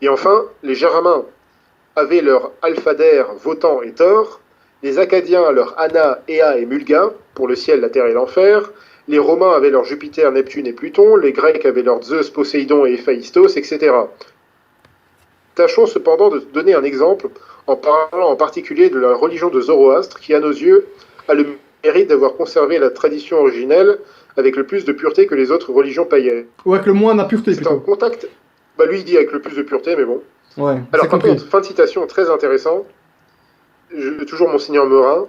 Et enfin, les Germains avaient leur Alphader, Votan et Thor, les Akkadiens leur Anna, Ea et Mulga, pour le ciel, la terre et l'enfer, les Romains avaient leur Jupiter, Neptune et Pluton, les Grecs avaient leur Zeus, Poséidon et Héphaïstos, etc. Tâchons cependant de donner un exemple en parlant en particulier de la religion de Zoroastre qui, à nos yeux, a le mérite d'avoir conservé la tradition originelle avec le plus de pureté que les autres religions païennes. Ou avec le moins d'impureté, C'est en plutôt. contact... Bah lui, il dit avec le plus de pureté, mais bon. Ouais, Alors, c'est par compris. contre, fin de citation très intéressant, toujours Monseigneur Meurin,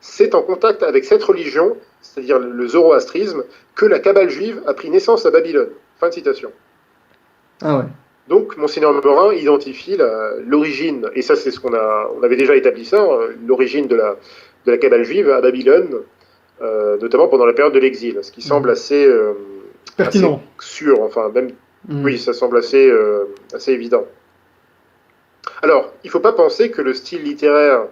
c'est en contact avec cette religion, c'est-à-dire le zoroastrisme, que la Kabbale juive a pris naissance à Babylone. Fin de citation. Ah ouais. Donc, Monseigneur Meurin identifie l'origine, et ça c'est ce qu'on avait déjà établi ça, l'origine de la Kabbale juive à Babylone, notamment pendant la période de l'exil, ce qui semble assez Pertinent. assez sûr, enfin même, oui, ça semble assez évident. Alors, il ne faut pas penser que le style littéraire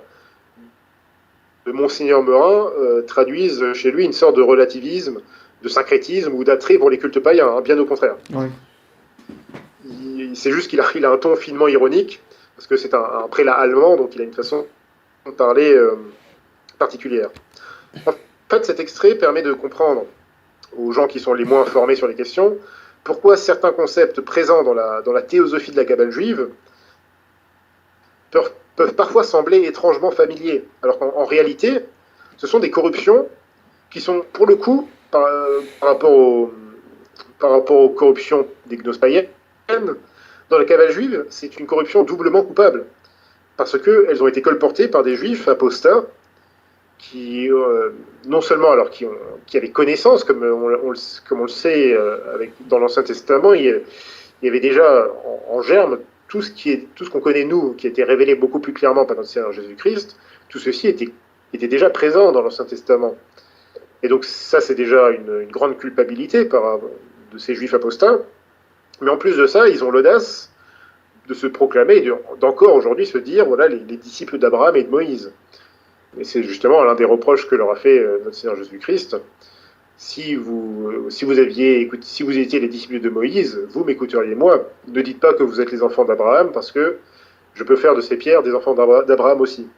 de Monseigneur Meurin traduise chez lui une sorte de relativisme, de syncrétisme ou d'attrait pour les cultes païens, hein, bien au contraire. Ouais. C'est juste qu'il a un ton finement ironique, parce que c'est un prélat allemand, donc il a une façon de parler particulière. En fait, cet extrait permet de comprendre, aux gens qui sont les moins informés sur les questions, pourquoi certains concepts présents dans la théosophie de la Kabbale juive peuvent parfois sembler étrangement familiers, alors qu'en réalité, ce sont des corruptions qui sont, pour le coup, par rapport aux corruptions des gnoses païennes, dans la Kabbale juive, c'est une corruption doublement coupable, parce qu'elles ont été colportées par des juifs apostats qui, non seulement alors qui avaient connaissance, comme on le sait dans l'Ancien Testament, il y avait déjà en germe tout ce qu'on connaît nous, qui a été révélé beaucoup plus clairement par notre Seigneur Jésus-Christ. Tout ceci était déjà présent dans l'Ancien Testament. Et donc ça, c'est déjà une grande culpabilité de ces juifs apostats. Mais en plus de ça, ils ont l'audace de se proclamer et d'encore aujourd'hui se dire, voilà, les disciples d'Abraham et de Moïse. Et c'est justement l'un des reproches que leur a fait notre Seigneur Jésus-Christ. Si vous étiez les disciples de Moïse, vous m'écouteriez moi. Ne dites pas que vous êtes les enfants d'Abraham, parce que je peux faire de ces pierres des enfants d'Abraham aussi.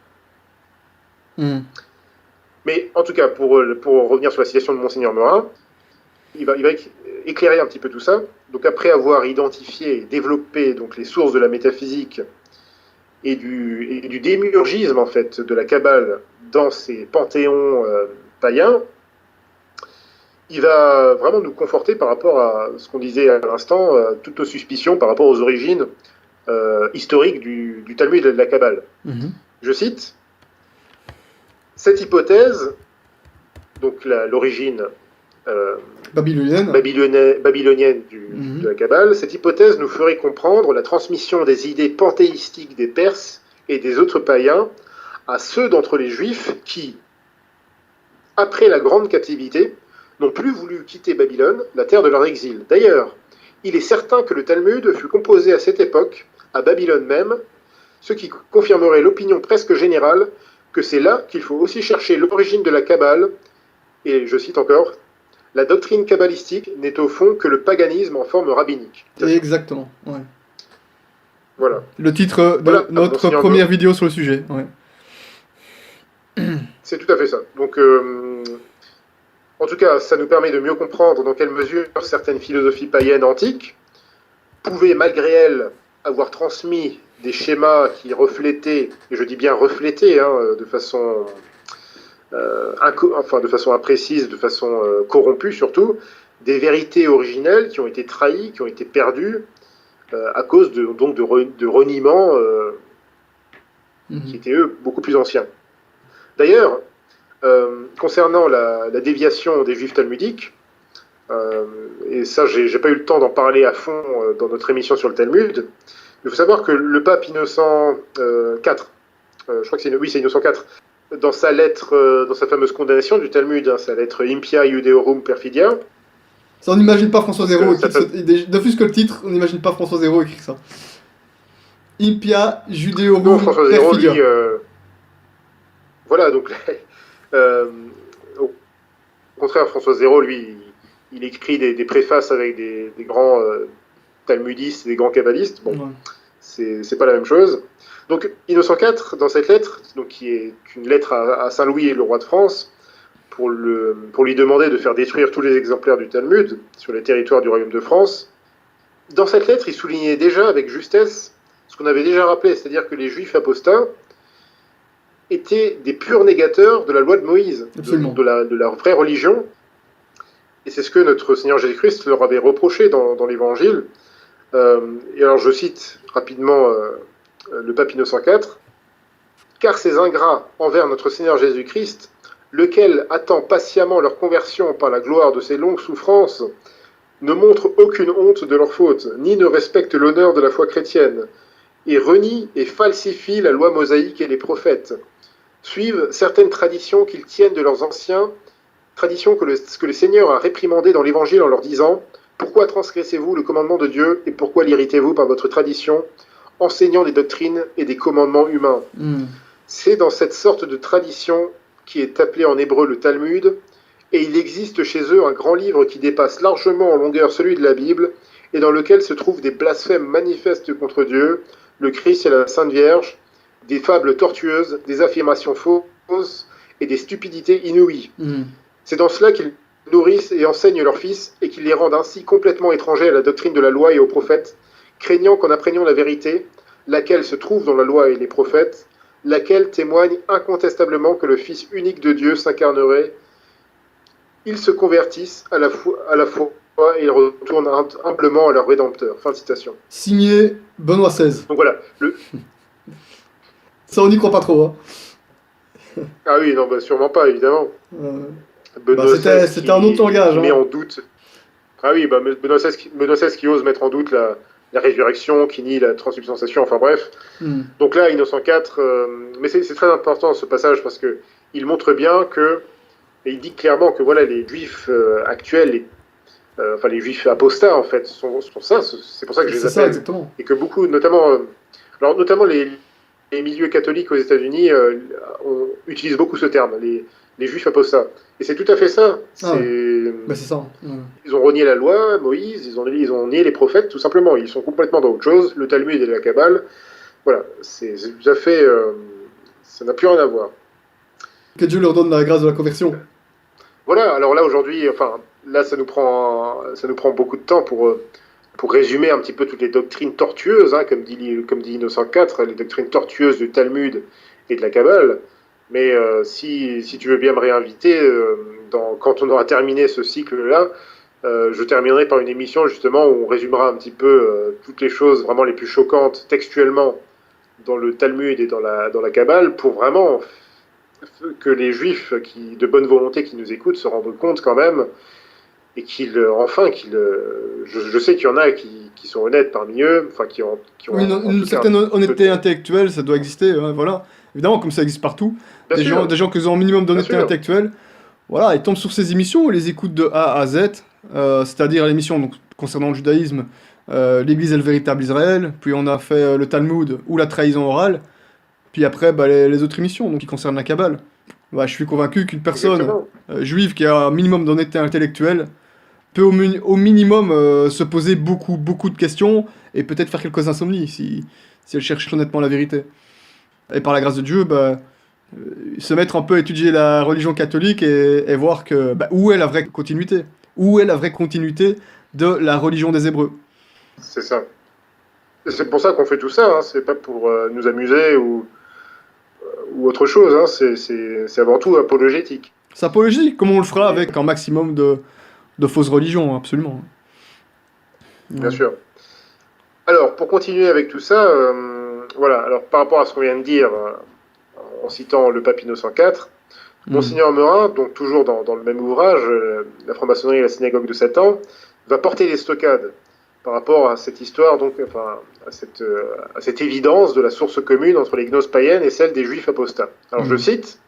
Mais en tout cas, pour revenir sur la citation de Monseigneur Meurin, il va éclairer un petit peu tout ça. Donc après avoir identifié et développé donc, les sources de la métaphysique et du démiurgisme en fait de la Kabbale dans ces panthéons païens, il va vraiment nous conforter par rapport à ce qu'on disait à l'instant, toutes nos suspicions par rapport aux origines historiques du Talmud et de la Kabbale. Je cite, cette hypothèse, donc l'origine babylonienne de la Kabbale, cette hypothèse nous ferait comprendre la transmission des idées panthéistiques des Perses et des autres païens à ceux d'entre les Juifs qui, après la grande captivité, n'ont plus voulu quitter Babylone, la terre de leur exil. D'ailleurs, il est certain que le Talmud fut composé à cette époque, à Babylone même, ce qui confirmerait l'opinion presque générale que c'est là qu'il faut aussi chercher l'origine de la Kabbale, et je cite encore, la doctrine kabbalistique n'est au fond que le paganisme en forme rabbinique. Exactement, ouais. Voilà. Le titre de notre première vidéo sur le sujet, ouais. C'est tout à fait ça. Donc, en tout cas, ça nous permet de mieux comprendre dans quelle mesure certaines philosophies païennes antiques pouvaient, malgré elles, avoir transmis des schémas qui reflétaient, et je dis bien reflétaient, de façon de façon imprécise, de façon corrompue surtout, des vérités originelles qui ont été trahies, qui ont été perdues à cause de reniements qui étaient eux beaucoup plus anciens. D'ailleurs, concernant la déviation des juifs talmudiques, et ça j'ai pas eu le temps d'en parler à fond dans notre émission sur le Talmud, il faut savoir que le pape Innocent IV, je crois que c'est Innocent IV, dans sa lettre, dans sa fameuse condamnation du Talmud, sa lettre Impia Judeorum Perfidia. Ça, on n'imagine pas François Zéro, de plus que le titre, on n'imagine pas François Zéro écrire ça. Impia Judeorum Perfidia. François Zéro, lui, voilà, donc au contraire, François Zéro, lui, il écrit des préfaces avec des grands talmudistes, des grands kabbalistes. Bon, ouais. C'est pas la même chose. Donc, Innocent IV, dans cette lettre, donc, qui est une lettre à Saint-Louis, le roi de France, pour lui demander de faire détruire tous les exemplaires du Talmud sur les territoires du royaume de France, dans cette lettre, il soulignait déjà avec justesse ce qu'on avait déjà rappelé, c'est-à-dire que les Juifs apostats étaient des purs négateurs de la loi de Moïse, de leur vraie religion. Et c'est ce que notre Seigneur Jésus-Christ leur avait reproché dans l'Évangile. Et alors je cite rapidement le pape Innocent IV. « Car ces ingrats envers notre Seigneur Jésus-Christ, lequel attend patiemment leur conversion par la gloire de ses longues souffrances, ne montrent aucune honte de leur faute, ni ne respectent l'honneur de la foi chrétienne, et renient et falsifient la loi mosaïque et les prophètes, suivent certaines traditions qu'ils tiennent de leurs anciens, traditions que le Seigneur a réprimandées dans l'Évangile en leur disant « Pourquoi transgressez-vous le commandement de Dieu et pourquoi l'irritez-vous par votre tradition, enseignant des doctrines et des commandements humains ?» C'est dans cette sorte de tradition qui est appelée en hébreu le Talmud, et il existe chez eux un grand livre qui dépasse largement en longueur celui de la Bible, et dans lequel se trouvent des blasphèmes manifestes contre Dieu, le Christ et la Sainte Vierge, des fables tortueuses, des affirmations fausses et des stupidités inouïes. C'est dans cela qu'ils nourrissent et enseignent leurs fils, et qu'ils les rendent ainsi complètement étrangers à la doctrine de la loi et aux prophètes, craignant qu'en apprenant la vérité, laquelle se trouve dans la loi et les prophètes, laquelle témoigne incontestablement que le Fils unique de Dieu s'incarnerait, ils se convertissent à la foi et ils retournent humblement à leur Rédempteur. Fin de citation. Signé Benoît XVI. Donc voilà. Ça, on n'y croit pas trop. Hein. Ah oui, non, bah, sûrement pas, évidemment. Benoît XVI c'était un autre langage. Qui met en doute. Ah oui, bah, Benoît XVI qui ose mettre en doute la résurrection, qui nie la transubstantiation, enfin bref. Donc là, Innocent IV, mais c'est très important ce passage parce que il montre bien que, et il dit clairement que voilà, les juifs actuels, enfin les juifs apostats en fait, sont ça, c'est pour ça que je les appelle. Ça, exactement. Et que beaucoup, notamment les milieux catholiques aux États-Unis utilisent beaucoup ce terme, les juifs apostats. Et c'est tout à fait ça. C'est ça. Ils ont renié la loi, Moïse, ils ont nié les prophètes, tout simplement. Ils sont complètement dans autre chose. Le Talmud et la Kabbale, voilà, c'est tout à fait... ça n'a plus rien à voir. Que Dieu leur donne la grâce de la conversion. Voilà, alors là, aujourd'hui, enfin, là, ça nous prend beaucoup de temps pour pour résumer un petit peu toutes les doctrines tortueuses, hein, comme dit Innocent IV, les doctrines tortueuses du Talmud et de la Kabbale. Mais si tu veux bien me réinviter, quand on aura terminé ce cycle-là, je terminerai par une émission justement où on résumera un petit peu toutes les choses vraiment les plus choquantes textuellement dans le Talmud et dans la Kabbale, pour vraiment que les Juifs de bonne volonté qui nous écoutent se rendent compte quand même, et je sais qu'il y en a qui sont honnêtes parmi eux, enfin qui ont Oui, une certaine honnêteté intellectuelle, ça doit exister, hein, voilà. Évidemment, comme ça existe partout. Des gens qui ont un minimum d'honnêteté intellectuelle, voilà, ils tombent sur ces émissions, ils les écoutent de A à Z, c'est-à-dire l'émission donc, concernant le judaïsme, l'Église est le véritable Israël, puis on a fait le Talmud ou la trahison orale, puis après les autres émissions donc, qui concernent la Kabbale. Bah, je suis convaincu qu'une personne juive qui a un minimum d'honnêteté intellectuelle peut au minimum se poser beaucoup de questions et peut-être faire quelques insomnies si elle cherche honnêtement la vérité. Et par la grâce de Dieu, se mettre un peu à étudier la religion catholique et voir que où est la vraie continuité. Où est la vraie continuité de la religion des Hébreux. C'est ça. C'est pour ça qu'on fait tout ça, hein. C'est pas pour nous amuser ou autre chose, hein. C'est avant tout apologétique. C'est apologétique, comme on le fera avec un maximum de fausses religions, absolument. Bien sûr. Alors, pour continuer avec tout ça, voilà, alors par rapport à ce qu'on vient de dire, en citant le pape Innocent IV, Monseigneur Meurin, donc toujours dans le même ouvrage, La franc-maçonnerie et la synagogue de Satan, va porter les stockades par rapport à cette histoire, donc, enfin, à cette évidence de la source commune entre les gnoses païennes et celle des juifs apostats. Alors je cite,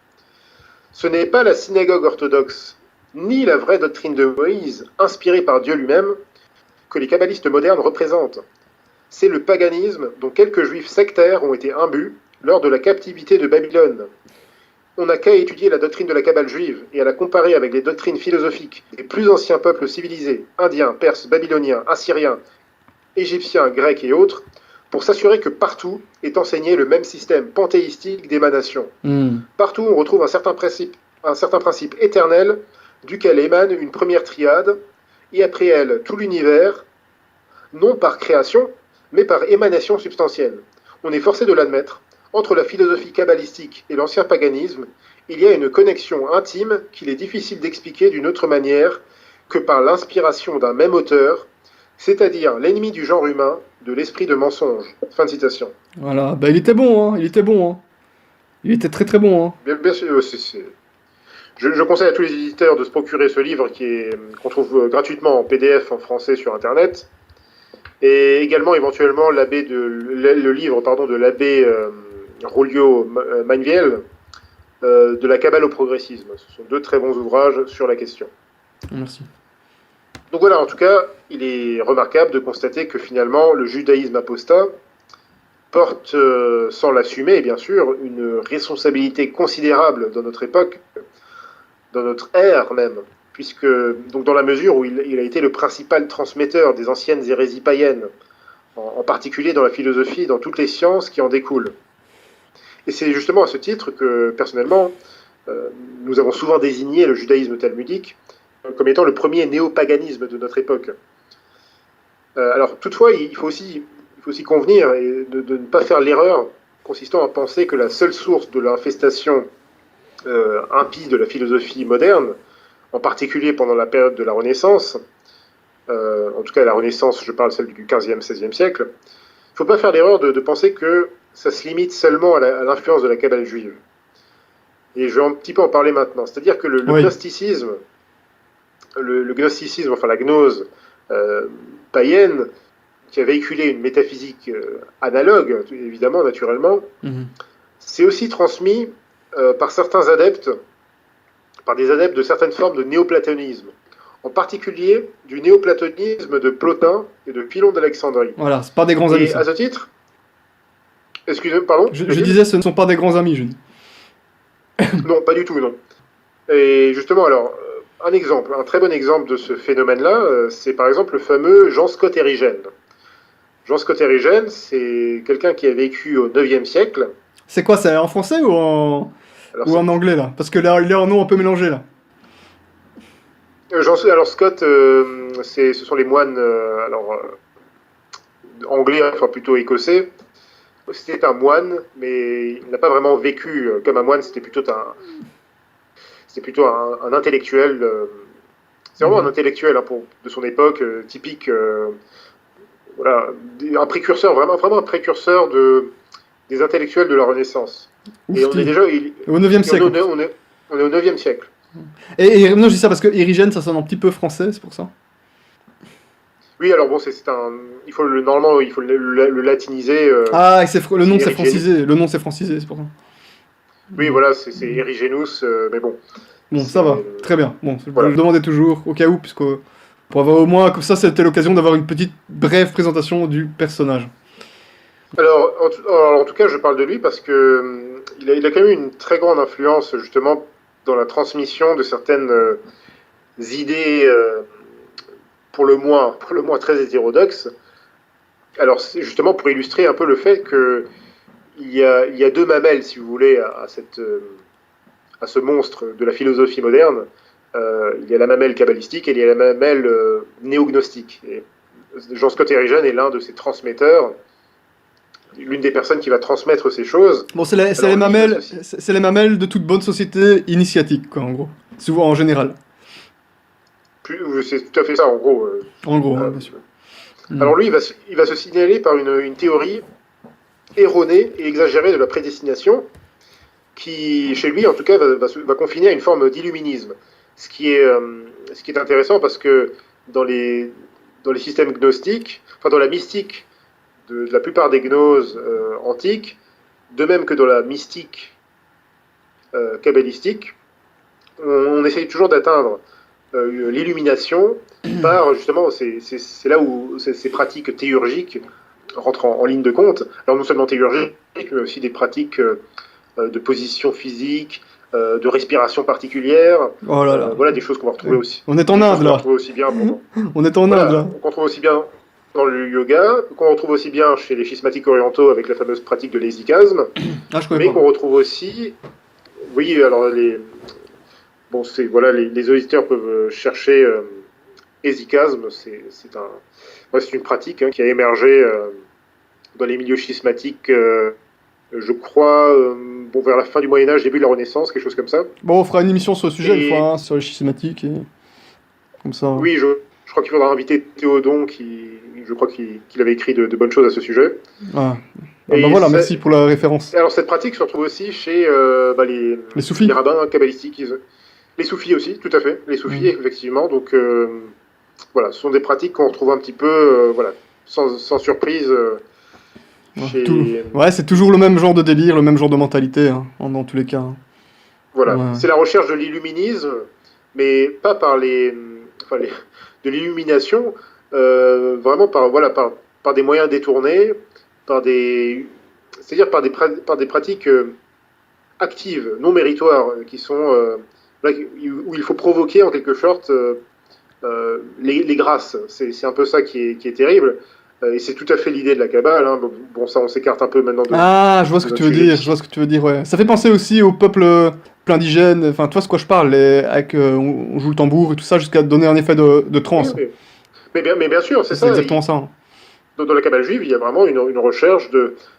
« Ce n'est pas la synagogue orthodoxe, ni la vraie doctrine de Moïse, inspirée par Dieu lui-même, que les kabbalistes modernes représentent. C'est le paganisme dont quelques juifs sectaires ont été imbus lors de la captivité de Babylone. On n'a qu'à étudier la doctrine de la Kabbale juive et à la comparer avec les doctrines philosophiques des plus anciens peuples civilisés, indiens, perses, babyloniens, assyriens, égyptiens, grecs et autres, pour s'assurer que partout est enseigné le même système panthéistique d'émanation. Partout, on retrouve un certain principe éternel duquel émane une première triade, et après elle, tout l'univers, non par création, mais par émanation substantielle. On est forcé de l'admettre. Entre la philosophie kabbalistique et l'ancien paganisme, il y a une connexion intime qu'il est difficile d'expliquer d'une autre manière que par l'inspiration d'un même auteur, c'est-à-dire l'ennemi du genre humain, de l'esprit de mensonge. » Fin de citation. Voilà, il était bon, hein, il était bon. Hein. Il était très bon. Hein. Bien sûr, je conseille à tous les éditeurs de se procurer ce livre qu'on trouve gratuitement en PDF en français sur Internet, et également éventuellement le livre de l'abbé Rolio Magniel, de la Kabbale au progressisme. Ce sont deux très bons ouvrages sur la question. Merci. Donc voilà, en tout cas, il est remarquable de constater que finalement, le judaïsme apostat porte, sans l'assumer bien sûr, une responsabilité considérable dans notre époque, dans notre ère même, puisque, donc dans la mesure où il a été le principal transmetteur des anciennes hérésies païennes, en particulier dans la philosophie et dans toutes les sciences qui en découlent. Et c'est justement à ce titre que, personnellement, nous avons souvent désigné le judaïsme talmudique comme étant le premier néopaganisme de notre époque. Alors, toutefois, il faut aussi convenir de ne pas faire l'erreur consistant à penser que la seule source de l'infestation impie de la philosophie moderne, en particulier pendant la période de la Renaissance, en tout cas la Renaissance, je parle celle du 15e, 16e siècle, il ne faut pas faire l'erreur de penser que ça se limite seulement à l'influence de la Kabbale juive. Et je vais un petit peu en parler maintenant. C'est-à-dire que le gnosticisme, enfin la gnose païenne, qui a véhiculé une métaphysique analogue, évidemment, naturellement, c'est aussi transmis par certains adeptes, par des adeptes de certaines formes de néoplatonisme, en particulier du néoplatonisme de Plotin et de Philon d'Alexandrie. Voilà, c'est pas des grands amis. Et à ce titre, excusez-moi, pardon. Je disais, ce ne sont pas des grands amis, Non, pas du tout, non. Et justement, alors, un très bon exemple de ce phénomène-là, c'est par exemple le fameux Jean Scott Érigène. Jean Scott Érigène, c'est quelqu'un qui a vécu au 9e siècle. C'est quoi, c'est en français ou en anglais, là? Parce que là, leur nom un peu mélangé, là. Alors Scott, ce sont les moines anglais, enfin plutôt écossais. C'était un moine, mais il n'a pas vraiment vécu comme un moine, c'était plutôt un intellectuel. C'est vraiment un intellectuel hein, de son époque, typique, voilà, un précurseur, vraiment un précurseur des intellectuels de la Renaissance. Et on est Oufti. déjà Au 9e siècle. on est au 9e siècle. Non, je dis ça parce que Érigène, ça sonne un petit peu français, c'est pour ça. Oui, alors bon, normalement, il faut le latiniser. Ah, le nom C'est c'est Eric francisé. Le nom c'est francisé, c'est pour ça. Oui, voilà, c'est Erigenus, mais bon. Bon, ça va, très bien. Bon, Voilà. je demandais toujours, au cas où, puisque pour avoir au moins, comme ça, c'était l'occasion d'avoir une petite brève présentation du personnage. Alors, en tout cas, je parle de lui parce que il a quand même eu une très grande influence, justement, dans la transmission de certaines idées, pour le moins très hétérodoxes. Alors, c'est justement pour illustrer un peu le fait que il y a deux mamelles, si vous voulez, à ce monstre de la philosophie moderne. Il y a la mamelle kabbalistique et il y a la mamelle néognostique. Et Jean Scott Erigen est l'un de ces transmetteurs, l'une des personnes qui va transmettre ces choses. Bon, c'est les mamelles de toute bonne société initiatique, quoi, en gros. Souvent, en général. C'est tout à fait ça, en gros. En gros, bien sûr. Alors lui, il va se signaler par une théorie erronée et exagérée de la prédestination, qui, chez lui, en tout cas, va confiner à une forme d'illuminisme. Ce qui est intéressant parce que dans les systèmes gnostiques, enfin dans la mystique de la plupart des gnoses antiques, de même que dans la mystique kabbalistique, on essaye toujours d'atteindre l'illumination par justement, c'est là où ces pratiques théurgiques rentrent en ligne de compte. Alors non seulement théurgiques, mais aussi des pratiques de position physique, de respiration particulière. Oh là là. Voilà des choses qu'on va retrouver aussi. On est en Inde là. On est en Inde là. Qu'on trouve aussi bien dans le yoga, qu'on retrouve aussi bien chez les schismatiques orientaux avec la fameuse pratique de l'hésychasme, mais qu'on retrouve aussi, oui, alors les auditeurs peuvent chercher hésychasme, c'est une pratique qui a émergé dans les milieux schismatiques, je crois, vers la fin du Moyen-Âge, début de la Renaissance, quelque chose comme ça. Bon, on fera une émission sur le sujet une fois, sur les schismatiques, comme ça. Oui, je crois qu'il faudra inviter Théodon, je crois qu'il avait écrit de bonnes choses à ce sujet. Ah. Voilà, merci pour la référence. Alors cette pratique se retrouve aussi chez les soufis. Les rabbins kabbalistiques. Les soufis aussi, tout à fait. Les soufis, effectivement. Donc voilà, ce sont des pratiques qu'on retrouve un petit peu, sans surprise. Ouais, c'est toujours le même genre de délire, le même genre de mentalité, hein, dans tous les cas. Voilà, c'est la recherche de l'illuminisme, mais pas par de l'illumination, vraiment par des moyens détournés, c'est-à-dire par des pratiques actives, non méritoires, qui sont où il faut provoquer en quelque sorte les grâces. C'est un peu ça qui est terrible. Et c'est tout à fait l'idée de la Kabbale. Hein. Bon, ça, on s'écarte un peu maintenant. Je vois ce que tu veux dire. Je vois ce que tu veux dire. Ouais. Ça fait penser aussi au peuple plein d'hygiène. Enfin, tu vois ce que je parle. On joue le tambour et tout ça jusqu'à donner un effet de transe. Mais bien sûr, c'est ça. C'est exactement ça. Dans la Kabbale juive, il y a vraiment une recherche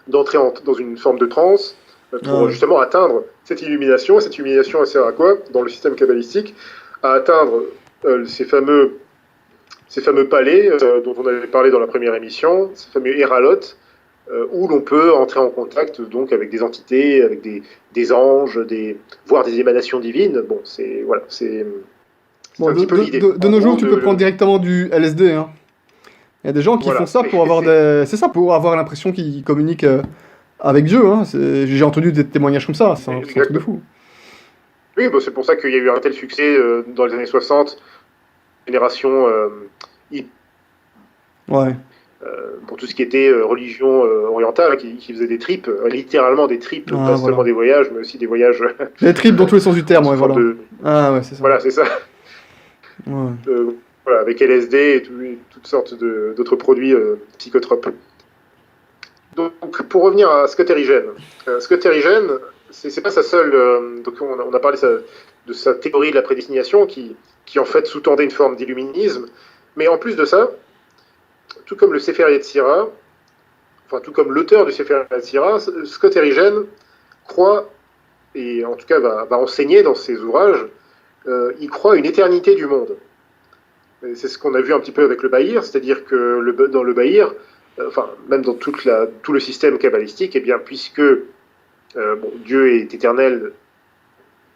d'entrer dans une forme de transe pour justement atteindre cette illumination. Et cette illumination, elle sert à quoi dans le système kabbalistique? À atteindre ces fameux palais dont on avait parlé dans la première émission, ces fameux héralotes, où l'on peut entrer en contact donc avec des entités, avec des anges, voire des émanations divines. Bon, c'est un petit peu l'idée. De nos jours, tu peux prendre directement du LSD. Hein. Il y a des gens qui font ça pour avoir pour avoir l'impression qu'ils communiquent avec Dieu. Hein. J'ai entendu des témoignages comme ça. C'est un truc de fou. Oui, c'est pour ça qu'il y a eu un tel succès dans les années 60. Génération pour tout ce qui était religion orientale, qui faisait des tripes, littéralement des tripes, pas seulement des voyages, mais aussi des voyages. Des tripes dans tous les sens du terme, voilà. C'est ça. Voilà, c'est ça. Avec LSD et toutes sortes d'autres produits psychotropes. Donc, pour revenir à Scott Erigen, c'est pas sa seule. Donc, on a parlé de sa théorie de la prédestination qui en fait sous-tendait une forme d'illuminisme. Mais en plus de ça, tout comme le Sefer Yetzira, enfin tout comme l'auteur du Sefer Yetzirah, Scott Erigen croit, et en tout cas va enseigner dans ses ouvrages, il croit à une éternité du monde. Et c'est ce qu'on a vu un petit peu avec le Bahir, c'est-à-dire que dans le Bahir, enfin même dans tout le système kabbalistique, eh bien puisque Dieu est éternel,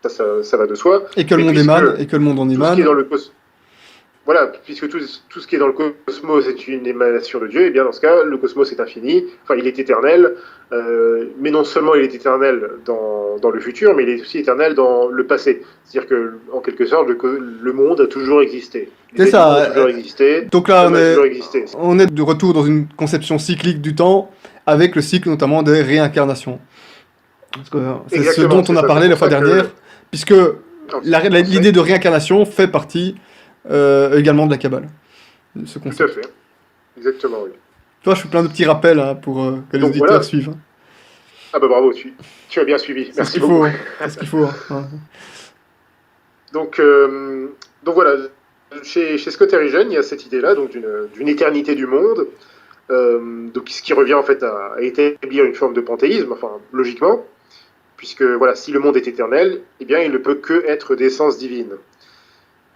ça va de soi. Et que le monde émane, et que le monde en Tout ce émane. qui est dans le voilà, puisque tout ce qui est dans le cosmos est une émanation de Dieu, et bien dans ce cas, le cosmos est infini, enfin il est éternel, mais non seulement il est éternel dans le futur, mais il est aussi éternel dans le passé. C'est-à-dire que, en quelque sorte, le monde a toujours existé. C'est ça. A toujours existé. Donc là, toujours existé. on est de retour dans une conception cyclique du temps, avec le cycle notamment des réincarnations. C'est ce dont on a parlé la fois dernière, puisque l'idée de réincarnation fait partie également de la Kabbale. Ce tout à fait. Exactement, oui. Toi, je fais plein de petits rappels pour que les auditeurs suivent. Ah bah bravo, tu as bien suivi. Merci beaucoup. C'est ce qu'il faut. Hein. Donc voilà, chez Scott Erigen, il y a cette idée-là, donc d'une éternité du monde, donc ce qui revient en fait à établir une forme de panthéisme, enfin logiquement, puisque voilà, si le monde est éternel, eh bien il ne peut que être d'essence divine.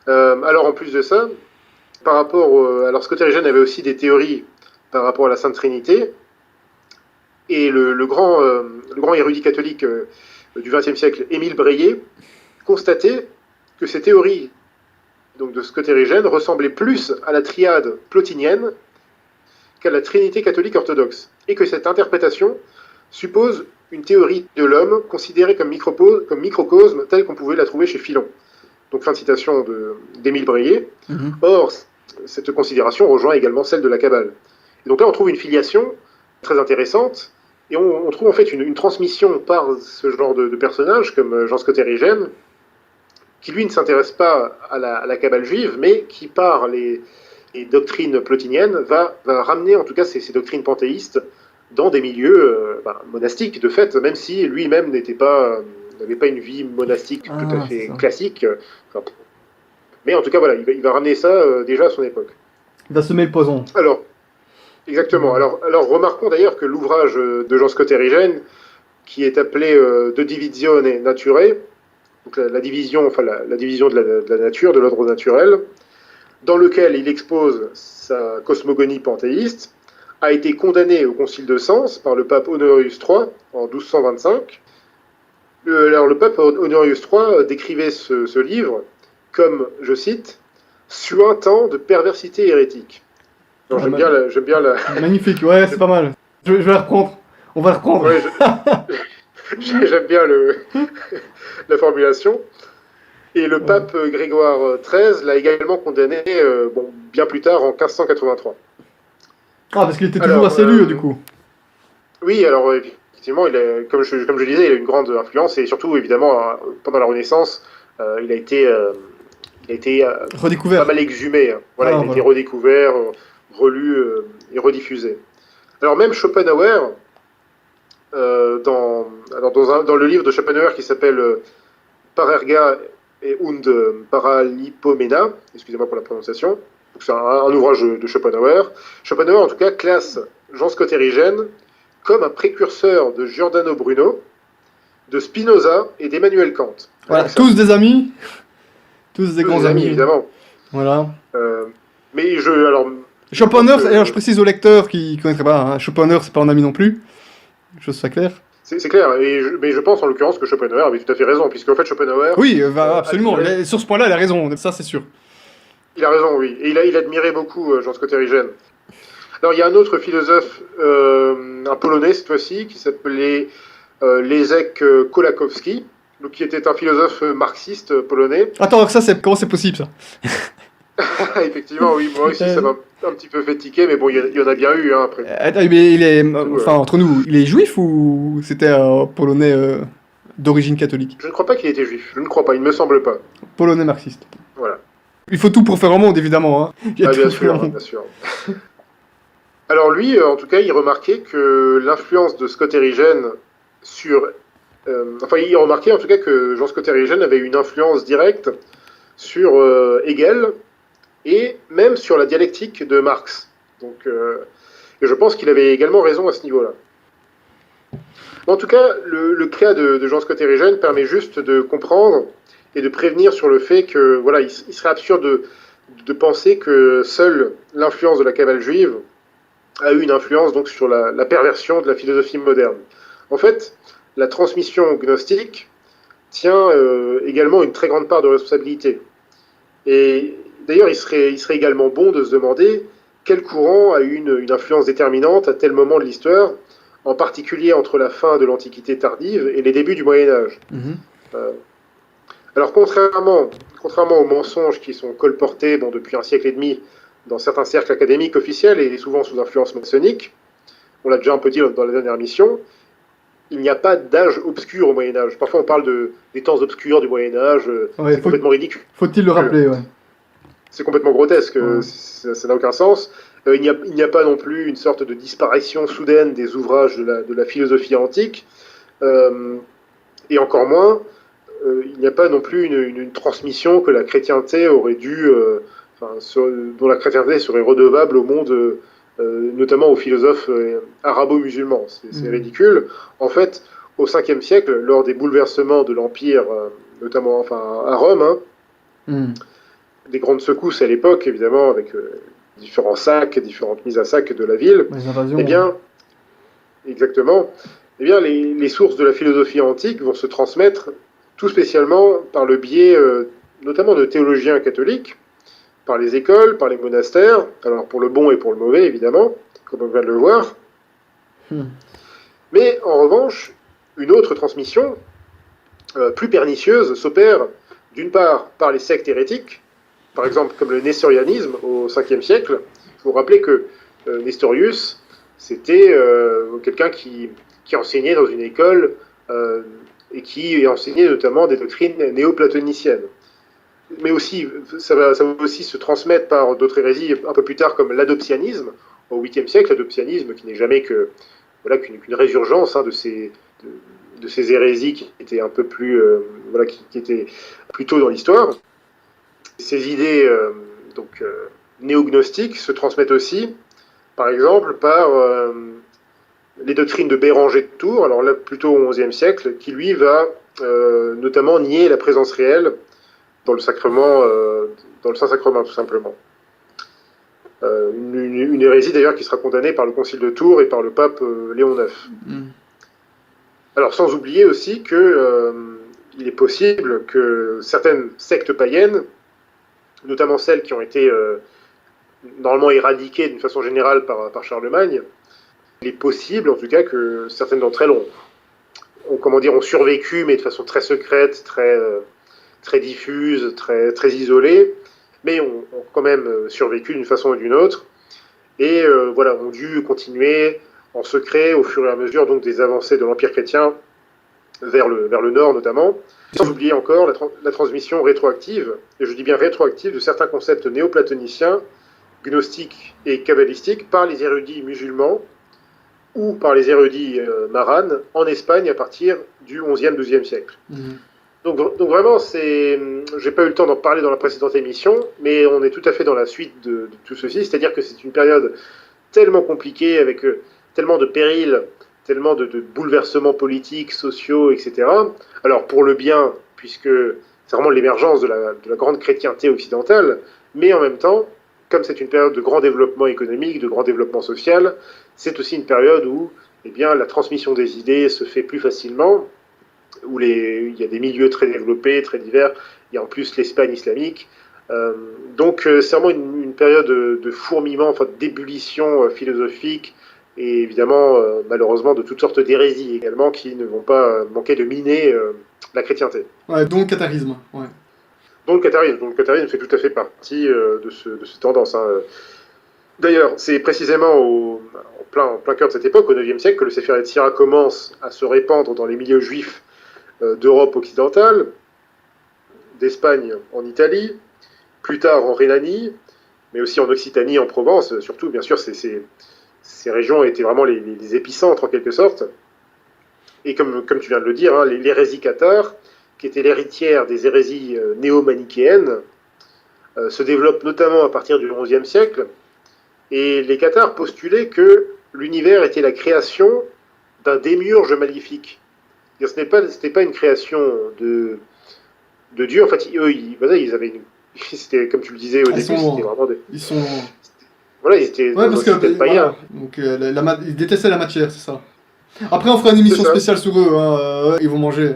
Alors en plus de ça, par rapport, alors Scott Erigen avait aussi des théories par rapport à la Sainte Trinité, et le grand érudit catholique du XXe siècle, Émile Breillet, constatait que ces théories donc de Scott Erigen ressemblaient plus à la triade plotinienne qu'à la Trinité catholique orthodoxe, et que cette interprétation suppose une théorie de l'homme considérée comme microcosme telle qu'on pouvait la trouver chez Philon. Donc fin de citation d'Émile Breillet. Or, cette considération rejoint également celle de la Kabbale. Et donc là, on trouve une filiation très intéressante, et on trouve en fait une transmission par ce genre de personnage, comme Jean Scott Erigen, qui lui ne s'intéresse pas à la Kabbale juive, mais qui, par les doctrines plotiniennes, va ramener en tout cas ces doctrines panthéistes dans des milieux monastiques, de fait, même si lui-même n'avait pas une vie monastique tout à fait classique. Mais en tout cas, voilà, il va ramener ça déjà à son époque. Il va semer le poison. Alors, exactement. Alors remarquons d'ailleurs que l'ouvrage de Jean Scott Erigen, qui est appelé De Divisione Naturae, donc la division de la nature, de l'ordre naturel, dans lequel il expose sa cosmogonie panthéiste, a été condamné au Concile de Sens par le pape Honorius III en 1225. Alors le pape Honorius III décrivait ce livre comme, je cite, « suintant de perversité hérétique ». J'aime bien la... Magnifique, ouais, c'est pas mal. Je vais la reprendre. On va la reprendre. Ouais, j'aime bien la formulation. Et le pape Grégoire XIII l'a également condamné bien plus tard, en 1583. Ah, parce qu'il était toujours assez lu, du coup. Oui, alors effectivement, comme je disais, il a une grande influence, et surtout, évidemment, pendant la Renaissance, il a été redécouvert. Pas mal exhumé. Hein. Voilà, il a été redécouvert, relu et rediffusé. Alors même Schopenhauer, dans le livre de Schopenhauer qui s'appelle Parerga und Paralipomena, excusez-moi pour la prononciation, c'est un ouvrage de Schopenhauer. Schopenhauer, en tout cas, classe Jean Scott Erigen comme un précurseur de Giordano Bruno, de Spinoza et d'Emmanuel Kant. Voilà, tous des amis. Tous des grands amis, évidemment. Voilà. Mais Schopenhauer, alors je précise aux lecteurs qui ne connaîtraient pas, hein, Schopenhauer, c'est pas un ami non plus. Chose soit claire. C'est clair, mais je pense en l'occurrence que Schopenhauer avait tout à fait raison, puisqu'en fait Schopenhauer... Oui, absolument, sur ce point-là, il a raison, ça c'est sûr. Il a raison, oui, et il admirait beaucoup Jean Scott Erigen. Alors il y a un autre philosophe, un Polonais cette fois-ci, qui s'appelait Leszek Kolakowski, donc qui était un philosophe marxiste polonais. Attends, comment c'est possible ça? Effectivement, oui, moi aussi ça m'a un petit peu fait tiquer, mais bon, il y en a bien eu, hein, après. Attends, mais il est, enfin, entre nous, il est juif ou c'était un Polonais d'origine catholique? Je ne crois pas qu'il était juif, je ne crois pas, il ne me semble pas. Polonais marxiste. Voilà. Il faut tout pour faire un monde, évidemment. Hein. Bien sûr. Alors lui, en tout cas, il remarquait que l'influence de Scott Erigen sur... il remarquait en tout cas que Jean Scott Erigen avait une influence directe sur Hegel, et même sur la dialectique de Marx. Donc, Et je pense qu'il avait également raison à ce niveau-là. En tout cas, le cas de Jean Scott Erigen permet juste de comprendre et de prévenir sur le fait que voilà, il serait absurde de penser que seule l'influence de la cabale juive a eu une influence donc sur la perversion de la philosophie moderne. En fait, la transmission gnostique tient également une très grande part de responsabilité. Et d'ailleurs, il serait également bon de se demander quel courant a eu une influence déterminante à tel moment de l'histoire, en particulier entre la fin de l'Antiquité tardive et les débuts du Moyen-Âge. Alors, contrairement aux mensonges qui sont colportés depuis un siècle et demi dans certains cercles académiques officiels et souvent sous influence maçonnique, on l'a déjà un peu dit dans la dernière mission, il n'y a pas d'âge obscur au Moyen-Âge. Parfois, on parle des temps obscurs du Moyen-Âge. C'est complètement ridicule. Faut-il le rappeler, ouais. C'est complètement grotesque. Ça n'a aucun sens. Il n'y a pas non plus une sorte de disparition soudaine des ouvrages de la philosophie antique. Et encore moins, il n'y a pas non plus une transmission que la chrétienté aurait dû... dont la chrétienté serait redevable au monde... notamment aux philosophes arabo-musulmans. C'est ridicule. En fait, au 5e siècle, lors des bouleversements de l'Empire, notamment à Rome, des grandes secousses à l'époque, évidemment, avec différents sacs, différentes mises à sac de la ville, eh bien, exactement, eh bien, les sources de la philosophie antique vont se transmettre tout spécialement par le biais, notamment de théologiens catholiques, par les écoles, par les monastères, alors pour le bon et pour le mauvais, évidemment, comme on vient de le voir. Mais en revanche, une autre transmission, plus pernicieuse, s'opère d'une part par les sectes hérétiques, par exemple comme le nestorianisme au 5e siècle. Il faut rappeler que Nestorius, c'était quelqu'un qui enseignait dans une école et qui enseignait notamment des doctrines néoplatoniciennes. Mais aussi, ça va aussi se transmettre par d'autres hérésies un peu plus tard, comme l'adoptianisme, au 8e siècle, l'adoptianisme qui n'est jamais qu'une résurgence de ces hérésies qui étaient un peu plus, qui étaient plus tôt dans l'histoire. Ces idées néognostiques se transmettent aussi, par exemple, par les doctrines de Béranger de Tours, alors là plutôt au 11e siècle, qui lui va notamment nier la présence réelle dans le sacrement, dans le Saint-Sacrement, tout simplement. Une hérésie d'ailleurs qui sera condamnée par le Concile de Tours et par le pape Léon IX. Alors sans oublier aussi que il est possible que certaines sectes païennes, notamment celles qui ont été normalement éradiquées d'une façon générale par Charlemagne, il est possible en tout cas que certaines d'entre elles ont survécu, mais de façon très secrète, très diffuse, très isolée, mais ont quand même survécu d'une façon ou d'une autre, et ont dû continuer en secret au fur et à mesure donc des avancées de l'Empire chrétien vers le nord notamment, sans oublier encore la transmission rétroactive, et je dis bien rétroactive, de certains concepts néoplatoniciens, gnostiques et kabbalistiques par les érudits musulmans ou par les érudits maranes en Espagne à partir du 11e, 12e siècle. Donc vraiment, j'ai pas eu le temps d'en parler dans la précédente émission, mais on est tout à fait dans la suite de tout ceci, c'est-à-dire que c'est une période tellement compliquée, avec tellement de périls, tellement de bouleversements politiques, sociaux, etc. Alors pour le bien, puisque c'est vraiment l'émergence de la grande chrétienté occidentale, mais en même temps, comme c'est une période de grand développement économique, de grand développement social, c'est aussi une période où la transmission des idées se fait plus facilement, où il y a des milieux très développés, très divers, il y a en plus l'Espagne islamique. Donc c'est vraiment une période de fourmillement, d'ébullition philosophique, et évidemment, malheureusement, de toutes sortes d'hérésies également qui ne vont pas manquer de miner la chrétienté. Ouais, donc catharisme. Ouais. Donc le catharisme fait tout à fait partie de cette tendance. D'ailleurs, c'est précisément en plein cœur de cette époque, au 9e siècle, que le Sefer Yetzirah commence à se répandre dans les milieux juifs d'Europe occidentale, d'Espagne en Italie, plus tard en Rhénanie, mais aussi en Occitanie, en Provence. Surtout, bien sûr, ces régions étaient vraiment les épicentres en quelque sorte. Et comme tu viens de le dire, l'hérésie cathare, qui était l'héritière des hérésies néo-manichéennes, se développe notamment à partir du XIe siècle. Et les cathares postulaient que l'univers était la création d'un démiurge maléfique. Ce n'était pas une création de Dieu. En fait, eux, voilà, ils avaient c'était, comme tu le disais au Ah, ils début, c'était sont... vraiment Ils sont... voilà, ils étaient Ouais, dans un parce que... système païen. Voilà. Donc, ils détestaient la matière, c'est ça. Après, on fera une C'est émission ça. spéciale sur eux, hein. Ils vont manger.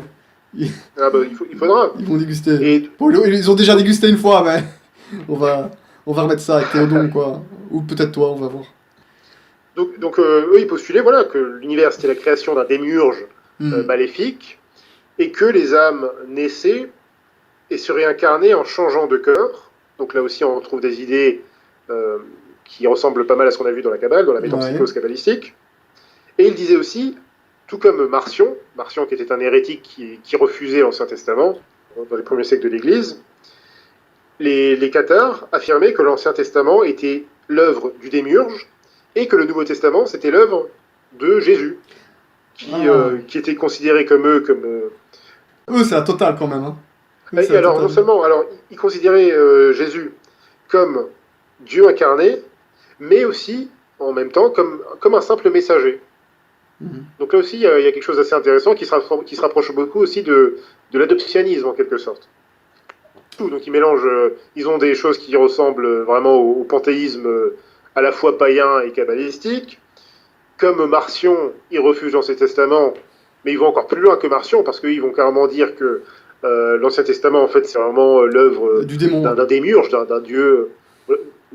Ils, Ah bah, il faudra. ils vont déguster. Et Bon, ils ont déjà dégusté une fois, mais... On va, on va remettre ça avec Théodon, quoi. Ou peut-être toi, on va voir. eux, ils postulaient voilà, que l'univers, c'était la création d'un démiurge Hmm. maléfique, et que les âmes naissaient et se réincarnaient en changeant de corps. Donc là aussi, on retrouve des idées euh, qui ressemblent pas mal à ce qu'on a vu dans la Kabbale, dans la Ouais. métempsychose kabbalistique. Et il disait aussi, tout comme Marcion qui était un hérétique qui refusait l'Ancien Testament dans les premiers siècles de l'Église, les cathares affirmaient que l'Ancien Testament était l'œuvre du démiurge et que le Nouveau Testament, c'était l'œuvre de Jésus, Ah. qui était considéré comme eux, comme... Eux, c'est la totale, quand même, hein. Eux, c'est Et la alors, non totale. seulement, alors, ils considéraient Jésus comme Dieu incarné, mais aussi, en même temps, comme un simple messager. Mhm. Donc là aussi, il y a quelque chose d'assez intéressant qui se rapproche beaucoup aussi de l'adoptionnisme, en quelque sorte. Donc ils mélangent, ils ont des choses qui ressemblent vraiment au panthéisme à la fois païen et kabbalistique. Comme Marcion, ils refusent l'Ancien Testament, mais ils vont encore plus loin que Marcion, parce qu'ils vont carrément dire que l'Ancien Testament, en fait, c'est vraiment l'œuvre Du démon. d'un démiurge, d'un dieu.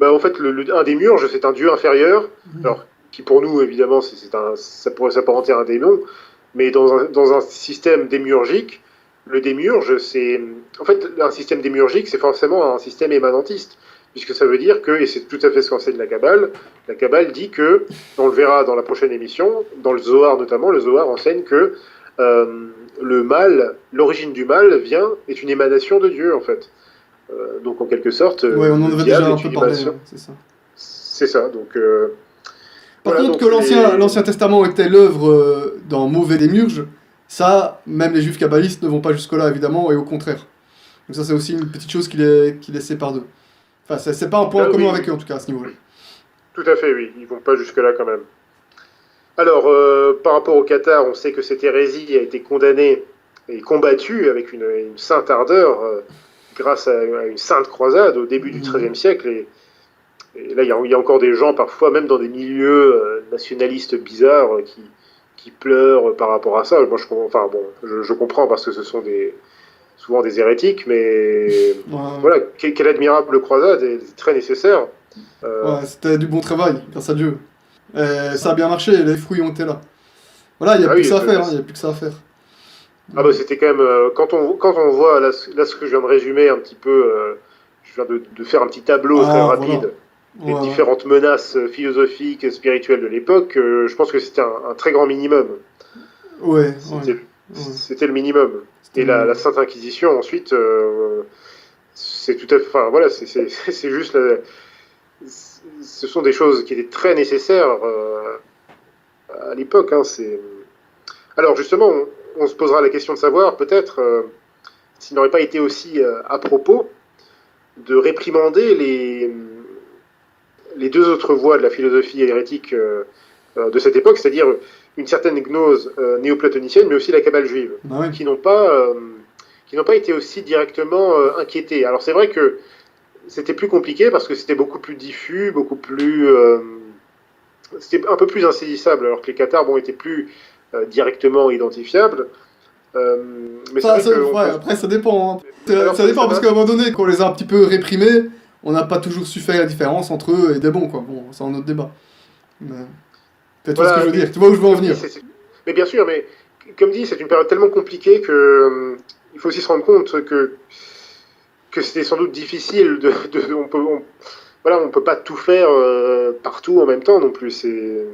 En fait, un démiurge, c'est un dieu inférieur, Mhm. alors qui pour nous, évidemment, ça pourrait s'apparenter à un démon, mais dans un système démiurgique, le démiurge, c'est. En fait, un système démiurgique, c'est forcément un système émanentiste, puisque ça veut dire que, et c'est tout à fait ce qu'enseigne la Kabbale dit que, on le verra dans la prochaine émission, dans le Zohar notamment, le Zohar enseigne que le mal, l'origine du mal est une émanation de Dieu, en fait. Donc en quelque sorte, Ouais, on en le avait déjà diable un est peu une parlé, émanation. ouais, c'est ça. C'est ça, donc Par voilà, contre, que donc l'Ancien Testament était l'œuvre d'un mauvais démiurge, ça, même les juifs kabbalistes ne vont pas jusque-là, évidemment, et au contraire. Donc ça, c'est aussi une petite chose qui les sépare d'eux. Enfin, c'est pas un point là, commun oui, avec oui, eux, en tout cas, à ce niveau-là. tout à fait, oui, ils vont pas jusque-là quand même. Alors, par rapport au Qatar, on sait que cette hérésie a été condamnée et combattue avec une sainte ardeur grâce à une sainte croisade au début du Mhm. XIIIe siècle. Et là, il y a encore des gens, parfois, même dans des milieux nationalistes bizarres, qui pleurent par rapport à ça. Moi, enfin, bon, je comprends parce que ce sont souvent des hérétiques, mais Ouais, voilà, quelle admirable croisade et très nécessaire. Euh, ouais, c'était du bon travail, grâce à Dieu. Ça a bien marché, les fruits ont été là. Voilà, il n'y a ah plus que oui, ça à faire, hein, il n'y a plus que ça à faire. ah bah Mhm. c'était quand même quand on voit là ce que je viens de résumer un petit peu, je viens de faire un petit tableau très Ah, voilà. rapide Ouais, des ouais. différentes menaces philosophiques et spirituelles de l'époque. Je pense que c'était un très grand minimum. Ouais, ouais, ouais. C'était le minimum. C'était Et le la minimum. Sainte Inquisition ensuite, c'est tout à fait, enfin voilà, c'est juste ce sont des choses qui étaient très nécessaires à l'époque. Hein, alors justement, on se posera la question de savoir peut-être s'il n'aurait pas été aussi à propos de réprimander les deux autres voies de la philosophie hérétique de cette époque, c'est-à-dire une certaine gnose néoplatonicienne, mais aussi la Kabbale juive, Ah oui. qui n'ont pas, euh, qui n'ont pas été aussi directement inquiétés. Alors c'est vrai que c'était plus compliqué parce que c'était beaucoup plus diffus, beaucoup plus... c'était un peu plus insaisissable, alors que les cathares étaient plus directement identifiables. Mais c'est vrai qu'on Ouais, peut... après, ça dépend, hein. Alors Ça dépend, ça parce va. qu'à un moment donné, quand on les a un petit peu réprimés, on n'a pas toujours su faire la différence entre eux et des bons, quoi. Bon, c'est un autre débat. Mais... Tu vois ce que je Voilà, veux mais dire, tu vois où je veux en comme dit, venir. mais bien sûr, mais comme dit, c'est une période tellement compliquée que il faut aussi se rendre compte que c'était sans doute difficile voilà, on peut pas tout faire partout en même temps non plus. C'est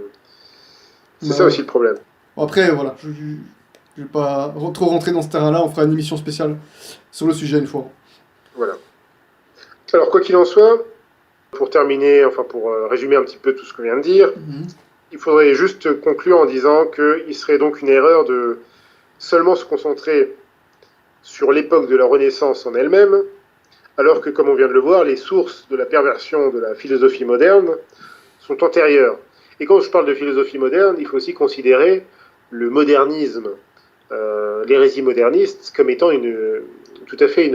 Bah ça ouais. aussi le problème. Bon, après, voilà, je vais pas trop rentrer dans ce terrain-là, on fera une émission spéciale sur le sujet une fois. Voilà. Alors quoi qu'il en soit, pour terminer, enfin pour résumer un petit peu tout ce qu'on vient de dire, Mhm. il faudrait juste conclure en disant qu'il serait donc une erreur de seulement se concentrer sur l'époque de la Renaissance en elle-même, alors que, comme on vient de le voir, les sources de la perversion de la philosophie moderne sont antérieures. Et quand je parle de philosophie moderne, il faut aussi considérer le modernisme, l'hérésie moderniste, comme étant tout à fait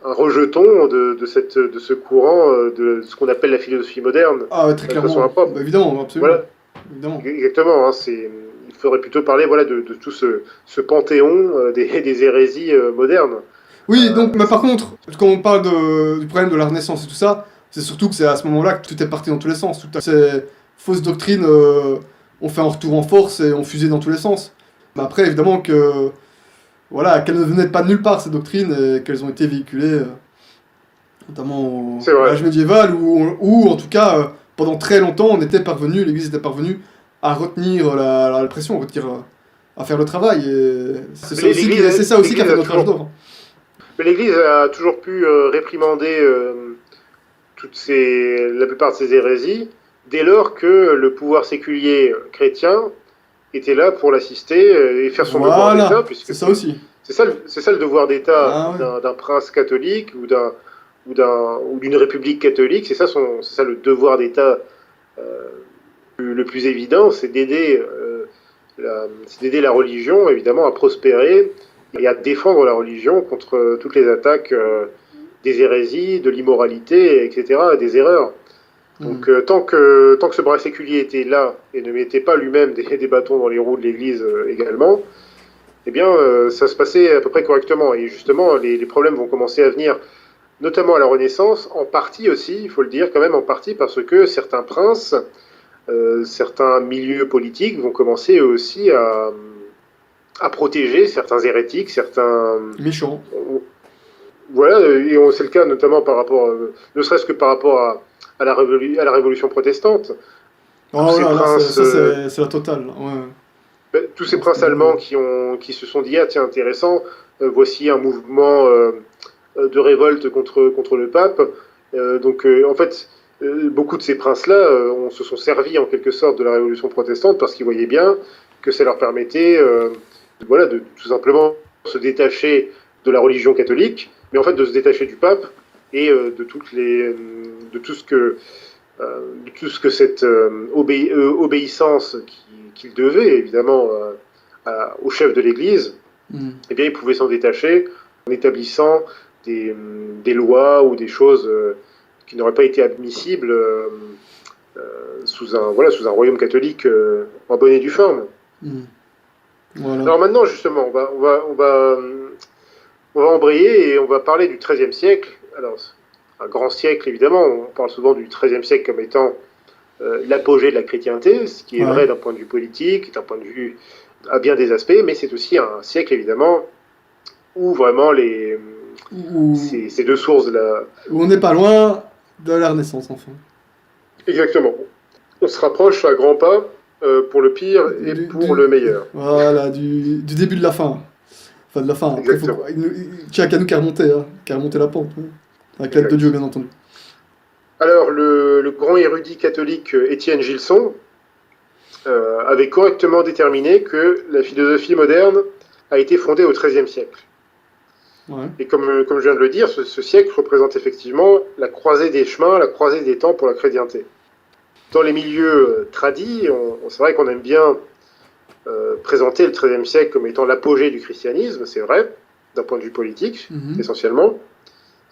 un rejeton de ce courant, de ce qu'on appelle la philosophie moderne. Ah, ouais, très De façon clairement. impropre. Bah, évidemment, absolument. Voilà, Évidemment. exactement. Hein, il faudrait plutôt parler voilà, de tout ce panthéon des hérésies modernes. Oui, donc, mais par contre, quand on parle du problème de la Renaissance et tout ça, c'est surtout que c'est à ce moment-là que tout est parti dans tous les sens. Ces fausses doctrines ont fait un retour en force et ont fusé dans tous les sens. Mais après, évidemment que, voilà, qu'elles ne venaient pas de nulle part, ces doctrines, et qu'elles ont été véhiculées, notamment C'est à vrai. l'âge médiéval, où, en tout cas, pendant très longtemps, l'Église était parvenue à retenir la pression, à faire le travail. Et c'est ça aussi, c'est ça aussi qui a fait notre âge d'or. Mais l'Église a toujours pu réprimander la plupart de ces hérésies, dès lors que le pouvoir séculier chrétien était là pour l'assister et faire son devoir d'État, puisque c'est ça aussi. C'est ça le devoir d'État ouais. d'un prince catholique ou d'une république catholique. C'est ça le devoir d'État le plus évident, c'est d'aider la religion, évidemment, à prospérer et à défendre la religion contre toutes les attaques des hérésies, de l'immoralité, etc., des erreurs. Donc tant que ce bras séculier était là et ne mettait pas lui-même des bâtons dans les roues de l'Église également, eh bien ça se passait à peu près correctement. Et justement, les problèmes vont commencer à venir, notamment à la Renaissance, en partie aussi, il faut le dire quand même, en partie parce que certains princes, certains milieux politiques vont commencer aussi à protéger certains hérétiques, certains... Méchants. Voilà, et c'est le cas notamment par rapport, ne serait-ce que par rapport à la Révolution protestante. Oh là, c'est la totale. Ouais. Tous ces princes allemands qui se sont dit, ah tiens, intéressant, voici un mouvement de révolte contre le pape. En fait, beaucoup de ces princes-là se sont servis en quelque sorte de la Révolution protestante parce qu'ils voyaient bien que ça leur permettait de tout simplement se détacher de la religion catholique, mais en fait de se détacher du pape et de tout ce que cette obéissance qu'il devait évidemment au chef de l'Église, eh bien il pouvait s'en détacher en établissant des lois ou des choses qui n'auraient pas été admissibles sous un royaume catholique en bonne et due forme. Voilà. Alors maintenant justement, on va embrayer et on va parler du XIIIe siècle. Alors, un grand siècle, évidemment. On parle souvent du XIIIe siècle comme étant l'apogée de la chrétienté, ce qui est vrai d'un point de vue politique, d'un point de vue à bien des aspects, mais c'est aussi un siècle, évidemment, où vraiment ces deux sources de la... Où on n'est pas loin de la Renaissance, enfin. Exactement. On se rapproche à grands pas pour le pire et pour le meilleur. Voilà, du début de la fin. Enfin, de la fin. Après, tu as qu'à nous qui a remonté la pente. Ouais. Avec l'aide de Dieu, bien entendu. Alors, le grand érudit catholique Étienne Gilson avait correctement déterminé que la philosophie moderne a été fondée au XIIIe siècle. Ouais. Et comme je viens de le dire, ce siècle représente effectivement la croisée des chemins, la croisée des temps pour la chrétienté. Dans les milieux tradis, c'est vrai qu'on aime bien présenter le XIIIe siècle comme étant l'apogée du christianisme, c'est vrai, d'un point de vue politique, essentiellement.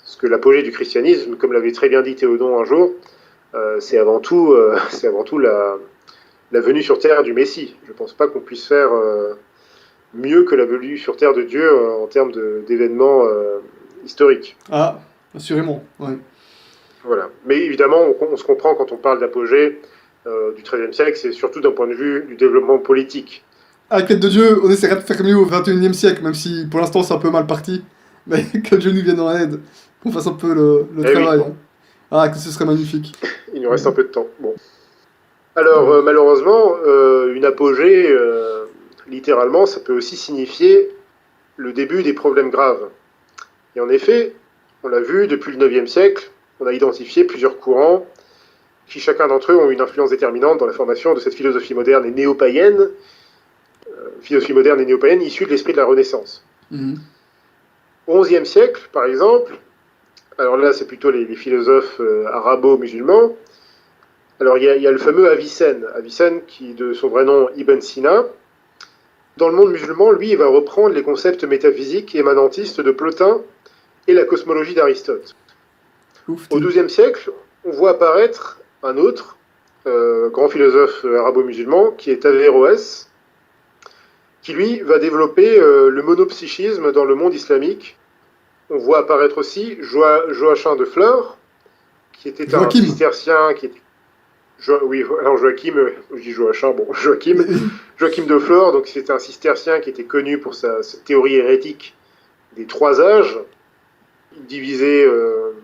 Parce que l'apogée du christianisme, comme l'avait très bien dit Théodon un jour, c'est avant tout la venue sur terre du Messie. Je ne pense pas qu'on puisse faire mieux que la venue sur terre de Dieu en termes d'événements historiques. Ah, assurément, ouais. Voilà. Mais évidemment, on se comprend quand on parle d'apogée du XIIIe siècle, c'est surtout d'un point de vue du développement politique. Avec l'aide de Dieu, on essaiera de faire mieux au XXIe siècle, même si pour l'instant c'est un peu mal parti. Mais que Dieu nous vienne en aide, qu'on fasse un peu le travail. Oui. Hein. Ah, que ce serait magnifique. Il nous reste un peu de temps. Bon. Alors, malheureusement, une apogée, littéralement, ça peut aussi signifier le début des problèmes graves. Et en effet, on l'a vu, depuis le IXe siècle, on a identifié plusieurs courants qui, chacun d'entre eux, ont une influence déterminante dans la formation de cette philosophie moderne et néo-païenne, issue de l'esprit de la Renaissance. Au XIe siècle, par exemple, alors là, c'est plutôt les philosophes arabo-musulmans, Alors il y a le fameux Avicenne qui de son vrai nom Ibn Sina. Dans le monde musulman, lui, il va reprendre les concepts métaphysiques et émanentistes de Plotin et la cosmologie d'Aristote. Au Oufti. XIIe siècle, on voit apparaître un autre grand philosophe arabo-musulman qui est Averroès, qui lui va développer le monopsychisme dans le monde islamique. On voit apparaître aussi Joachim de Fleur, qui était un Joachim. cistercien, qui était oui, alors Joachim, je dis Joachim, bon, Joachim de Flore, donc c'est un cistercien qui était connu pour sa théorie hérétique des trois âges. Il divisait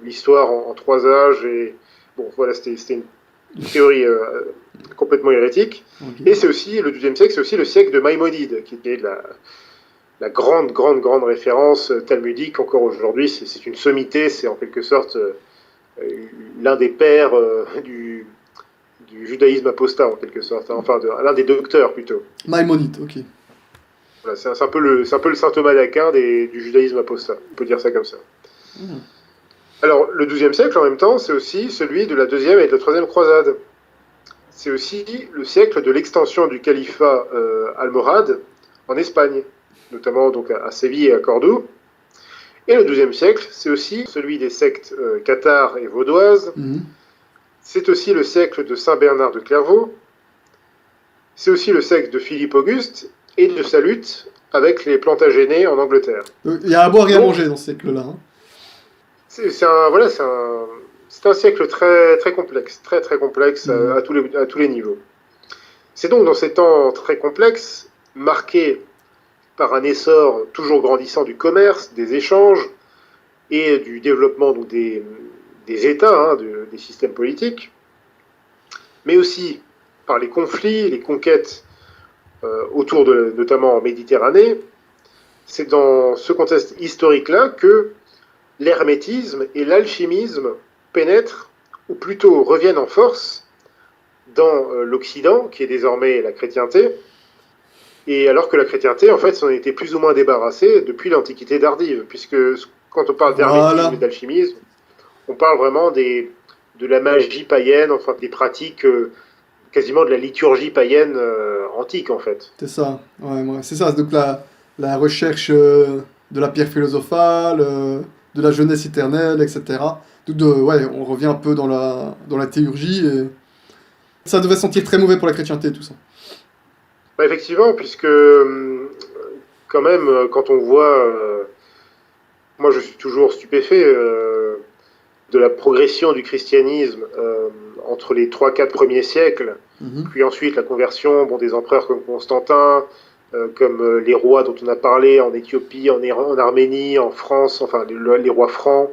l'histoire en trois âges et bon, voilà, c'était une théorie complètement hérétique. Ok. Et c'est aussi, le XIIe siècle, c'est aussi le siècle de Maïmonide, qui était la grande référence talmudique encore aujourd'hui. C'est une sommité, c'est en quelque sorte l'un des pères du judaïsme apostat en quelque sorte, hein, enfin l'un des docteurs plutôt. Maïmonide, ok. Voilà, c'est un peu le saint Thomas d'Aquin du judaïsme apostat, on peut dire ça comme ça. Hmm. Alors le XIIe siècle en même temps, c'est aussi celui de la deuxième et de la troisième croisade. C'est aussi le siècle de l'extension du califat almohade en Espagne, notamment donc à Séville et à Cordoue. Et le XIIe siècle, c'est aussi celui des sectes cathares et vaudoises. Mhm. C'est aussi le siècle de Saint Bernard de Clairvaux. C'est aussi le siècle de Philippe Auguste et de sa lutte avec les Plantagenets en Angleterre. Il y a à boire et à manger dans ce siècle-là. Hein. C'est un siècle très complexe, très complexe à tous les niveaux. C'est donc dans ces temps très complexes, marqués par un essor toujours grandissant du commerce, des échanges et du développement donc, des États, hein, des systèmes politiques, mais aussi par les conflits, les conquêtes autour notamment en Méditerranée. C'est dans ce contexte historique-là que l'hermétisme et l'alchimisme pénètrent, ou plutôt reviennent en force, dans l'Occident, qui est désormais la chrétienté, et alors que la chrétienté, en fait, s'en était plus ou moins débarrassée depuis l'Antiquité tardive, puisque quand on parle d'hermétisme Voilà. et d'alchimisme, on parle vraiment de la magie païenne, enfin des pratiques quasiment de la liturgie païenne antique, en fait. C'est ça. Ouais. C'est ça. Donc la recherche de la pierre philosophale, de la jeunesse éternelle, etc. Ouais, on revient un peu dans la théurgie. Et ça devait sentir très mauvais pour la chrétienté, tout ça. Bah, effectivement, puisque quand même, quand on voit, moi je suis toujours stupéfait de la progression du christianisme entre les 3-4 premiers siècles, Mhm. puis ensuite la conversion des empereurs comme Constantin, comme les rois dont on a parlé en Éthiopie, en Iran, en Arménie, en France, enfin les rois francs,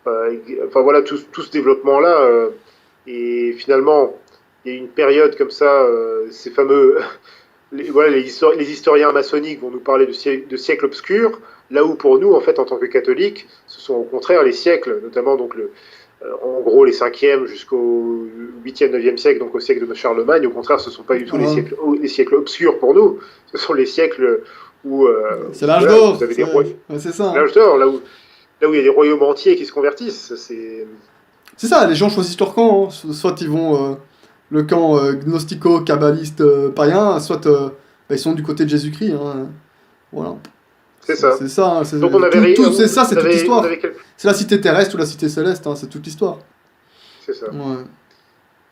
enfin voilà tout ce développement-là, et finalement il y a une période comme ça, ces fameux les historiens maçonniques vont nous parler de siècles obscurs, là où pour nous, en fait, en tant que catholiques, ce sont au contraire les siècles, notamment donc en gros les 5e jusqu'au 8e, 9e siècle, donc au siècle de Charlemagne, au contraire, ce ne sont pas du tout les siècles obscurs pour nous, ce sont les siècles où C'est l'âge voilà, d'or. vous avez des royaumes. Ouais, c'est ça. Hein. L'âge d'or, là où il y a des royaumes entiers qui se convertissent. C'est ça, les gens choisissent leur camp. Hein. Soit ils vont le camp gnostico-kabbaliste païen, soit ils sont du côté de Jésus-Christ. Hein. Voilà. C'est ça. C'est ça. Hein. Donc on avait C'est ça, c'est toute l'histoire. quel... C'est la cité terrestre ou la cité céleste, hein, c'est toute l'histoire. C'est ça. Ouais.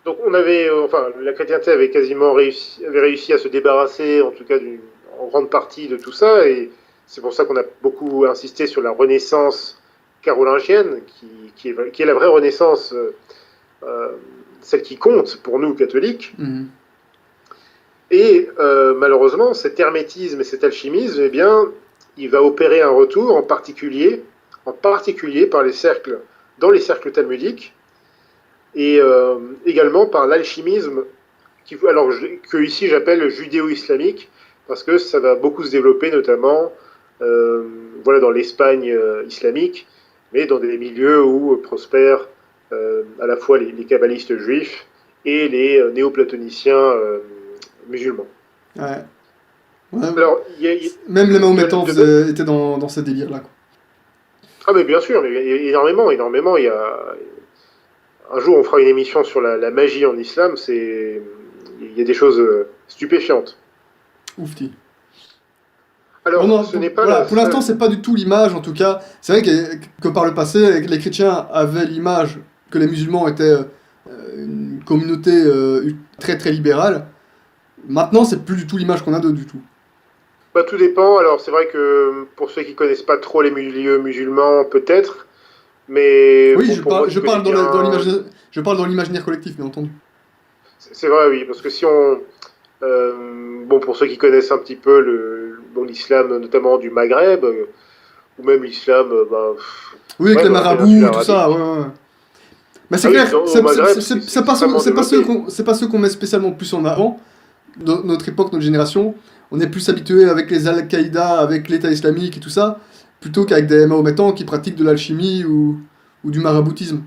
Donc on avait, enfin, la chrétienté avait quasiment réussi à se débarrasser, en tout cas en grande partie de tout ça, et c'est pour ça qu'on a beaucoup insisté sur la Renaissance carolingienne, qui est la vraie Renaissance, celle qui compte pour nous catholiques. Mhm. Et malheureusement, cet hermétisme et cet alchimisme, eh bien, il va opérer un retour, en particulier dans les cercles talmudiques, et également par l'alchimisme, que ici j'appelle judéo-islamique, parce que ça va beaucoup se développer, notamment dans l'Espagne islamique, mais dans des milieux où prospèrent à la fois les kabbalistes juifs et les néoplatoniciens musulmans. Ouais. Ouais. Alors, Même les Mahométans étaient dans ces délires-là. Quoi. Ah mais bien sûr, mais énormément. Il y a un jour on fera une émission sur la magie en islam, il y a des choses stupéfiantes. Oufti. Non, Alors, non, ce n'est pas voilà, la pour l'instant, seule. c'est pas du tout l'image, en tout cas. C'est vrai que par le passé, les chrétiens avaient l'image que les musulmans étaient une communauté très très libérale. Maintenant, c'est plus du tout l'image qu'on a d'eux du tout. Bah, tout dépend. Alors, c'est vrai que pour ceux qui connaissent pas trop les milieux musulmans, peut-être, mais Oui, bon, pour moi qui je connais parle bien, je parle dans l'imaginaire collectif, bien entendu. c'est vrai, oui, parce que si on, bon, pour ceux qui connaissent un petit peu bon, l'islam, notamment du Maghreb, ou même l'islam, bah, Oui, avec ouais, les dans la péninsule marabouts, tout ça, ouais, arabique. ouais. Ouais. Mais c'est Ah oui, clair, au Maghreb, c'est extrêmement c'est pas ceux développé. c'est pas ceux qu'on met spécialement plus en avant. Dans notre époque, notre génération, on est plus habitué avec les Al-Qaïda, avec l'État islamique et tout ça, plutôt qu'avec des Mahométans qui pratiquent de l'alchimie ou du maraboutisme.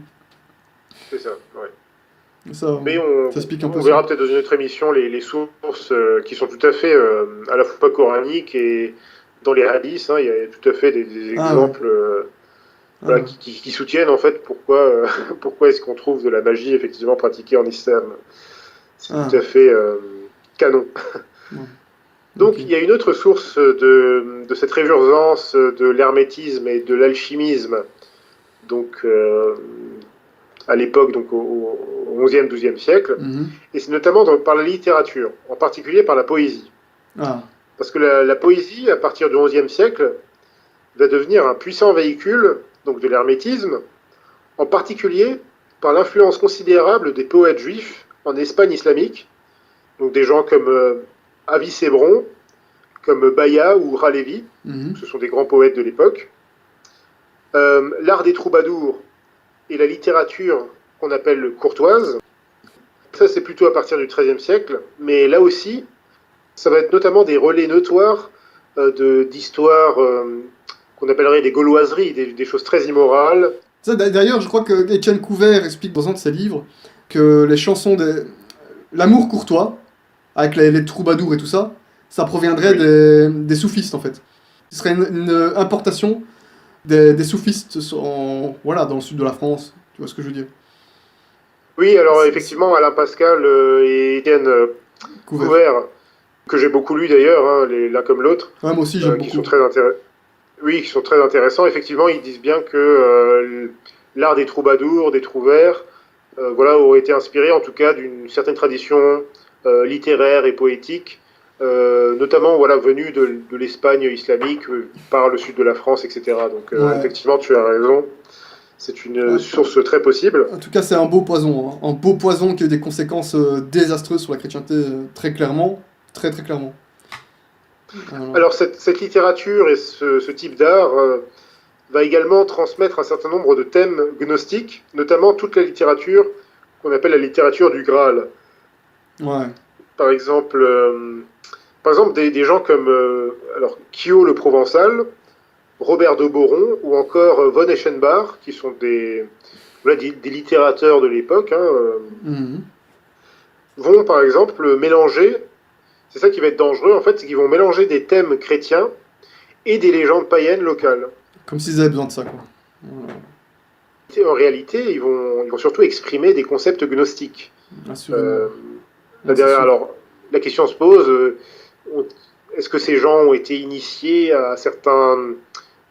C'est ça, ouais. Ça, Mais ça explique un peu on ça. verra peut-être dans une autre émission les sources qui sont tout à fait à la fois coraniques et dans les hadiths, hein, il y a tout à fait des Ah ouais. exemples Ah voilà, ouais. qui soutiennent en fait pourquoi, pourquoi est-ce qu'on trouve de la magie effectivement pratiquée en islam. C'est tout Ah. à fait canon. Ouais. Ok. Donc il y a une autre source de cette résurgence de l'hermétisme et de l'alchimisme, donc à l'époque, donc au 11e, 12e siècle, Mhm. et c'est notamment par la littérature, en particulier par la poésie. Ah. Parce que la poésie, à partir du 11e siècle, va devenir un puissant véhicule donc de l'hermétisme, en particulier par l'influence considérable des poètes juifs en Espagne islamique, donc des gens comme Avis Hébron, comme Baya ou Ralevi, Mhm. ce sont des grands poètes de l'époque. L'art des troubadours et la littérature qu'on appelle courtoise, ça c'est plutôt à partir du XIIIe siècle, mais là aussi, ça va être notamment des relais notoires d'histoires qu'on appellerait des gauloiseries, des choses très immorales. Ça, d'ailleurs, je crois que Étienne Couvert explique dans un de ses livres que les chansons de l'amour courtois, avec les troubadours et tout ça, ça proviendrait Oui, des soufistes en fait. Ce serait une importation des soufistes voilà, dans le sud de la France. Tu vois ce que je veux dire? oui, alors C'est effectivement, Alain Pascal et Étienne Couvert. Couvert, que j'ai beaucoup lu d'ailleurs, hein, l'un comme l'autre, Ouais, moi aussi, j'aime qui sont beaucoup. très oui, qui sont très intéressants. Effectivement, ils disent bien que l'art des troubadours, des trouvères, voilà, aurait été inspiré en tout cas d'une certaine tradition littéraire et poétique, notamment voilà, venue de l'Espagne islamique par le sud de la France, etc. Donc Ouais. effectivement, tu as raison, c'est une En, source très possible. en tout cas, c'est un beau poison, hein. Un beau poison qui a eu des conséquences désastreuses sur la chrétienté, très clairement. Très très clairement. Voilà. Alors cette littérature et ce type d'art va également transmettre un certain nombre de thèmes gnostiques, notamment toute la littérature qu'on appelle la littérature du Graal. Ouais. Par exemple, des gens comme alors, Kyo le Provençal, Robert de Boron ou encore von Eschenbach, qui sont voilà, des littérateurs de l'époque, hein, Mhm. vont par exemple mélanger, c'est ça qui va être dangereux en fait, c'est qu'ils vont mélanger des thèmes chrétiens et des légendes païennes locales. Comme s'ils avaient besoin de ça, quoi. Voilà. Et en réalité, ils vont surtout exprimer des concepts gnostiques. Assurément. Euh, Ouais, c'est Derrière, sûr. alors, la question se pose est-ce que ces gens ont été initiés à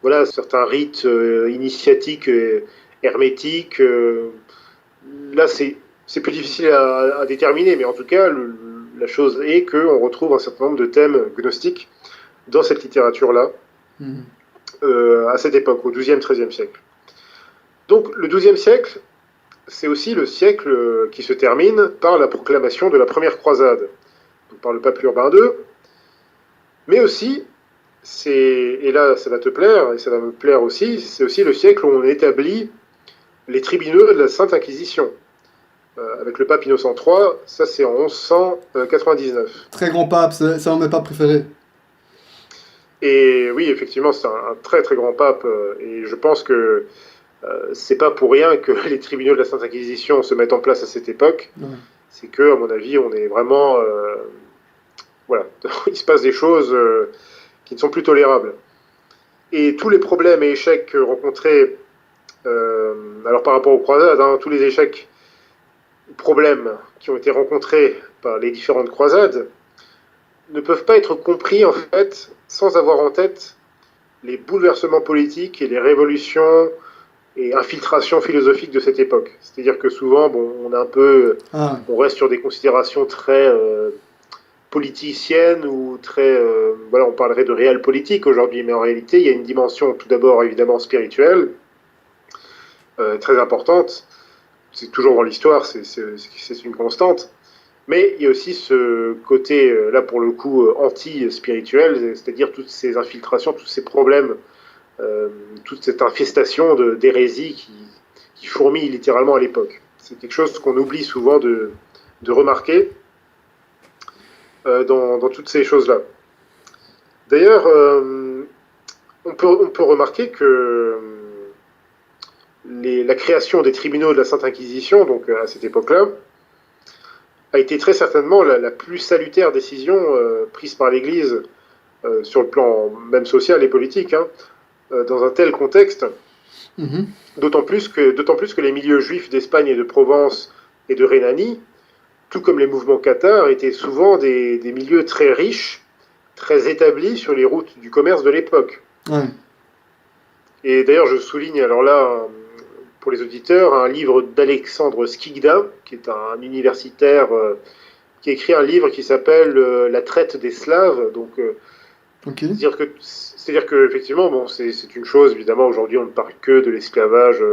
voilà, certains rites initiatiques hermétiques là, c'est plus difficile à déterminer, mais en tout cas, la chose est qu'on retrouve un certain nombre de thèmes gnostiques dans cette littérature-là, Mhm. à cette époque, au XIIe, XIIIe siècle. Donc, le XIIe siècle, c'est aussi le siècle qui se termine par la proclamation de la première croisade, donc par le pape Urbain II, mais aussi, et là ça va te plaire, et ça va me plaire aussi, c'est aussi le siècle où on établit les tribunaux de la Sainte Inquisition. Avec le pape Innocent III, ça c'est en 1199. Très grand pape, c'est un de mes papes préférés. Et oui, effectivement, c'est un très très grand pape, et je pense que c'est pas pour rien que les tribunaux de la Sainte Inquisition se mettent en place à cette époque. Ouais. C'est que, à mon avis, on est vraiment, voilà, il se passe des choses qui ne sont plus tolérables. Et tous les problèmes et échecs rencontrés, alors par rapport aux croisades, hein, tous les échecs problèmes qui ont été rencontrés par les différentes croisades ne peuvent pas être compris en fait sans avoir en tête les bouleversements politiques et les révolutions et infiltrations philosophiques de cette époque. C'est-à-dire que souvent, on reste sur des considérations très politiciennes ou très, on parlerait de réel politique aujourd'hui, mais en réalité, il y a une dimension tout d'abord évidemment spirituelle très importante. C'est toujours dans l'histoire, c'est une constante. Mais il y a aussi ce côté, là pour le coup, anti-spirituel, c'est-à-dire toutes ces infiltrations, tous ces problèmes, toute cette infestation d'hérésie qui fourmille littéralement à l'époque. C'est quelque chose qu'on oublie souvent de remarquer dans toutes ces choses-là. D'ailleurs, on peut remarquer que la création des tribunaux de la Sainte Inquisition, donc à cette époque-là, a été très certainement la plus salutaire décision prise par l'Église sur le plan même social et politique, dans un tel contexte, d'autant plus que les milieux juifs d'Espagne et de Provence et de Rhénanie, tout comme les mouvements cathares, étaient souvent des milieux très riches, très établis sur les routes du commerce de l'époque. Ouais. Et d'ailleurs, je souligne alors là, pour les auditeurs, un livre d'Alexandre Skigda, qui est un universitaire qui a écrit un livre qui s'appelle La traite des Slaves. Donc, c'est-à-dire que effectivement, bon, c'est une chose, évidemment, aujourd'hui on ne parle que de l'esclavage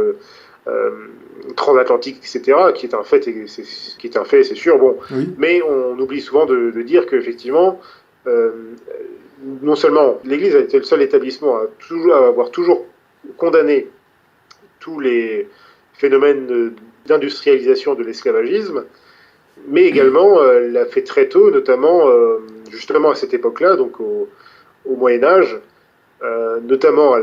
transatlantique, etc., qui est un fait, c'est sûr, bon, oui. Mais on oublie souvent de dire qu'effectivement, non seulement l'Église a été le seul établissement à avoir toujours condamné tous les phénomènes d'industrialisation de l'esclavagisme, mais également l'a fait très tôt, notamment justement à cette époque-là, donc au Moyen-Âge, notamment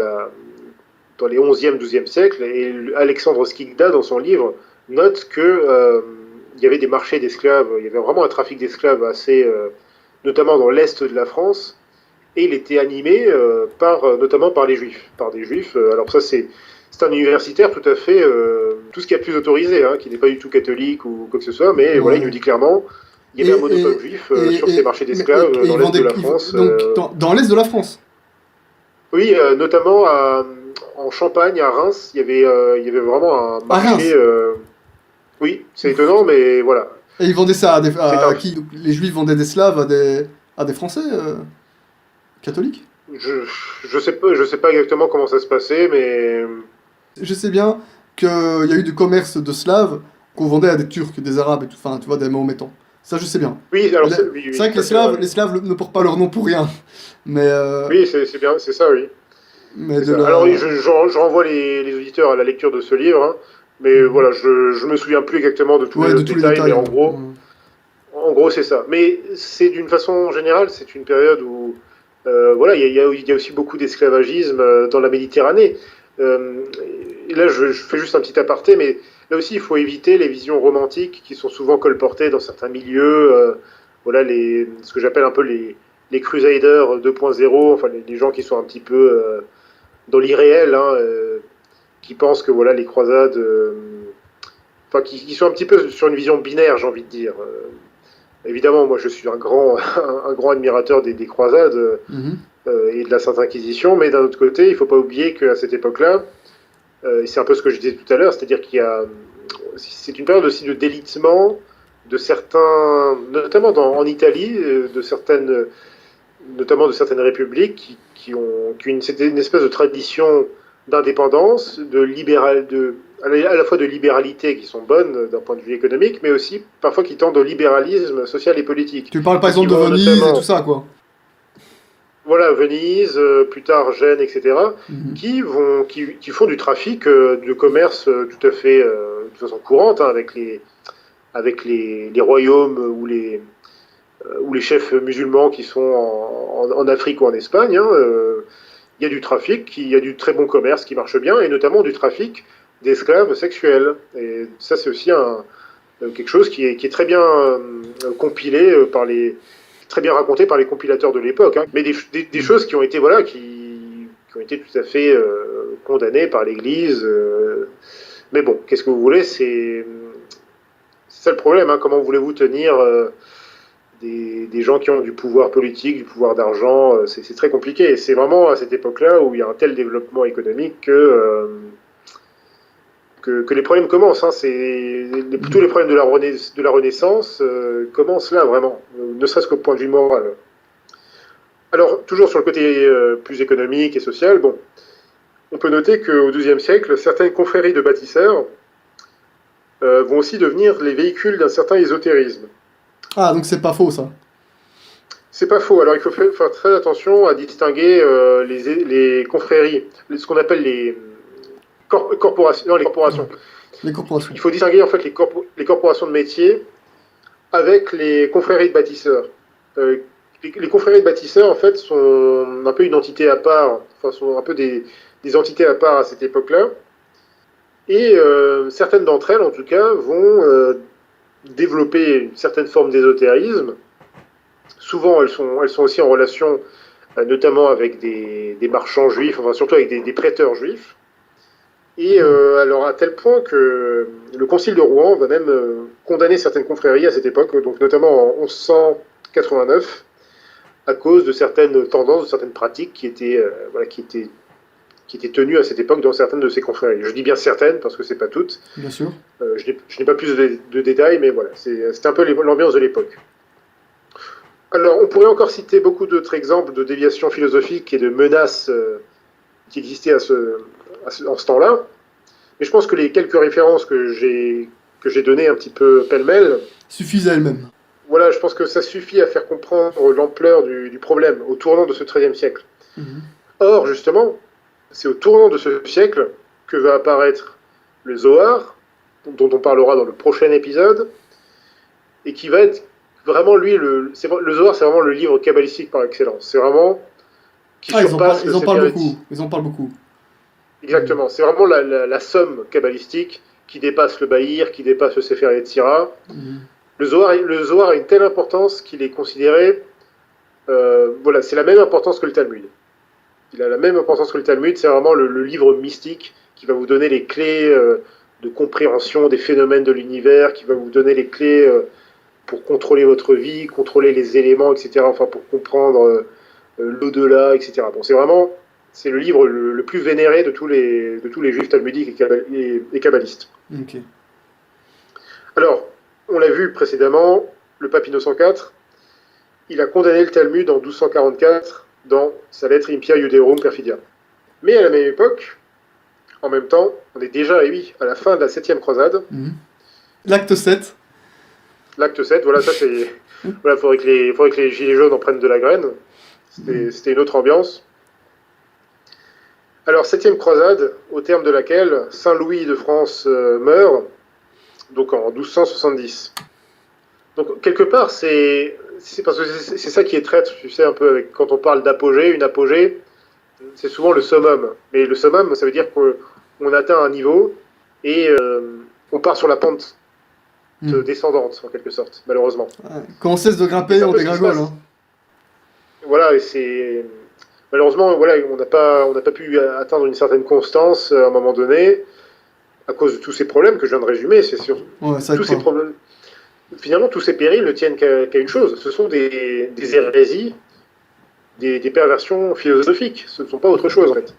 dans les 11e, 12e siècles, et Alexandre Skigda, dans son livre, note qu'il y avait des marchés d'esclaves, il y avait vraiment un trafic d'esclaves assez, notamment dans l'est de la France, et il était animé notamment par des juifs. Alors ça, c'est un universitaire tout à fait, tout ce qu'il y a de plus autorisé, qui n'est pas du tout catholique ou quoi que ce soit, mais voilà, il nous dit clairement, il y avait un monopole juif sur ces marchés d'esclaves dans l'est de la France. Dans l'est de la France. Oui, notamment en Champagne, à Reims, il y avait vraiment un marché. Oui, c'est étonnant, mais voilà. Et ils vendaient ça à qui? Les Juifs vendaient des Slaves à des Français catholiques? Je sais pas exactement comment ça se passait, mais je sais bien qu'il y a eu du commerce de Slaves qu'on vendait à des Turcs, des Arabes et tout, enfin, tu vois, des Mahométans. Ça, je sais bien. Oui, alors c'est vrai que les Slaves ne portent pas leur nom pour rien. Mais oui, c'est bien, c'est ça, oui. Mais ça. Alors, oui, je renvoie les auditeurs à la lecture de ce livre, mais voilà, je me souviens plus exactement de tous les détails, mais en gros, c'est ça. Mais c'est d'une façon générale, c'est une période où, voilà, il y a aussi beaucoup d'esclavagisme dans la Méditerranée. Et là, je fais juste un petit aparté, mais là aussi, il faut éviter les visions romantiques qui sont souvent colportées dans certains milieux. Voilà, ce que j'appelle un peu les Crusaders 2.0, enfin les gens qui sont un petit peu dans l'irréel, qui pensent que voilà, les croisades, enfin qui sont un petit peu sur une vision binaire, j'ai envie de dire. Évidemment, moi, je suis un grand admirateur des croisades et de la Sainte Inquisition, mais d'un autre côté, il ne faut pas oublier qu'à cette époque-là, c'est un peu ce que je disais tout à l'heure, c'est-à-dire c'est une période aussi de délitement de certains, notamment en Italie, notamment de certaines républiques c'était une espèce de tradition d'indépendance, à la fois de libéralité qui sont bonnes d'un point de vue économique, mais aussi parfois qui tendent au libéralisme social et politique. Tu parles par exemple de Venise et tout ça, quoi. Voilà, Venise, plus tard Gênes, etc., qui font du trafic de commerce tout à fait de façon courante, avec les royaumes ou les chefs musulmans qui sont en Afrique ou en Espagne. Il y a du trafic, il y a du très bon commerce qui marche bien, et notamment du trafic d'esclaves sexuels. Et ça, c'est aussi quelque chose qui est très bien compilé très bien raconté par les compilateurs de l'époque, mais des choses qui ont été qui ont été tout à fait condamnées par l'Église. Mais bon, qu'est-ce que vous voulez, c'est ça le problème, hein. Comment voulez-vous tenir des gens qui ont du pouvoir politique, du pouvoir d'argent? C'est très compliqué. Et c'est vraiment à cette époque-là où il y a un tel développement économique que les problèmes commencent. Hein. Tous les problèmes de la Renaissance commencent là, vraiment, ne serait-ce qu'au point de vue moral. Alors, toujours sur le côté plus économique et social, bon, on peut noter qu'au XIIe siècle, certaines confréries de bâtisseurs vont aussi devenir les véhicules d'un certain ésotérisme. Ah, donc c'est pas faux, ça. C'est pas faux. Alors, il faut faire très attention à distinguer les confréries, ce qu'on appelle les corporations. Non, les corporations. Les corporations. Il faut distinguer en fait les corporations de métier avec les confréries de bâtisseurs. Les confréries de bâtisseurs, en fait, sont un peu une entité à part, enfin, sont un peu des entités à part à cette époque-là. Et certaines d'entre elles, en tout cas, vont développer une certaine forme d'ésotérisme. Souvent, elles sont aussi en relation, notamment avec des marchands juifs, enfin surtout avec des prêteurs juifs. Et alors à tel point que le Concile de Rouen va même condamner certaines confréries à cette époque, donc notamment en 1189, à cause de certaines tendances, de certaines pratiques qui étaient tenues à cette époque dans certaines de ces confréries. Je dis bien certaines, parce que c'est pas toutes. Bien sûr. Je n'ai pas plus de détails, mais voilà, c'est un peu l'ambiance de l'époque. Alors, on pourrait encore citer beaucoup d'autres exemples de déviations philosophiques et de menaces qui existaient en ce temps-là. Mais je pense que les quelques références que j'ai données un petit peu pêle-mêle Suffisent à elles-mêmes. voilà, je pense que ça suffit à faire comprendre l'ampleur du problème au tournant de ce XIIIe siècle. Or, justement, c'est au tournant de ce siècle que va apparaître le Zohar, dont on parlera dans le prochain épisode, et qui va être vraiment, lui, le Zohar, c'est vraiment le livre kabbalistique par excellence. C'est vraiment qui surpasse ils en parlent beaucoup. Ils en parlent beaucoup. Exactement, c'est vraiment la somme kabbalistique qui dépasse le Bahir, qui dépasse le Sefer Yetzirah. Le Zohar a une telle importance qu'il est considéré, voilà, c'est la même importance que le Talmud. Il a la même importance que le Talmud, c'est vraiment le livre mystique qui va vous donner les clés de compréhension des phénomènes de l'univers, qui va vous donner les clés pour contrôler votre vie, contrôler les éléments, etc., enfin pour comprendre l'au-delà, etc. Bon, c'est le livre le plus vénéré de tous les juifs talmudiques et kabbalistes. Ok. Alors, on l'a vu précédemment, le pape Innocent IV, il a condamné le Talmud en 1244 dans sa lettre Impia Judaeorum Perfidia. Mais à la même époque, en même temps, on est déjà, oui, à la fin de la 7e croisade. L'acte 7. L'acte 7, voilà, ça c'est... Voilà, faudrait que les gilets jaunes en prennent de la graine. C'était une autre ambiance. Alors, 7e croisade, au terme de laquelle Saint Louis de France meurt, donc en 1270. Donc, quelque part, c'est parce que c'est ça qui est traître, tu sais, un peu, quand on parle d'apogée, une apogée, c'est souvent le summum. Mais le summum, ça veut dire qu'on atteint un niveau et on part sur la pente descendante, en quelque sorte, malheureusement. Quand on cesse de grimper, on dégringole. Hein. Voilà, et c'est... Malheureusement, voilà, on n'a pas pu atteindre une certaine constance à un moment donné, à cause de tous ces problèmes que je viens de résumer, c'est sûr. Ouais, ça tous ces problèmes. Finalement, tous ces périls ne tiennent qu'à une chose, ce sont des hérésies, des perversions philosophiques, ce ne sont pas autre chose en fait.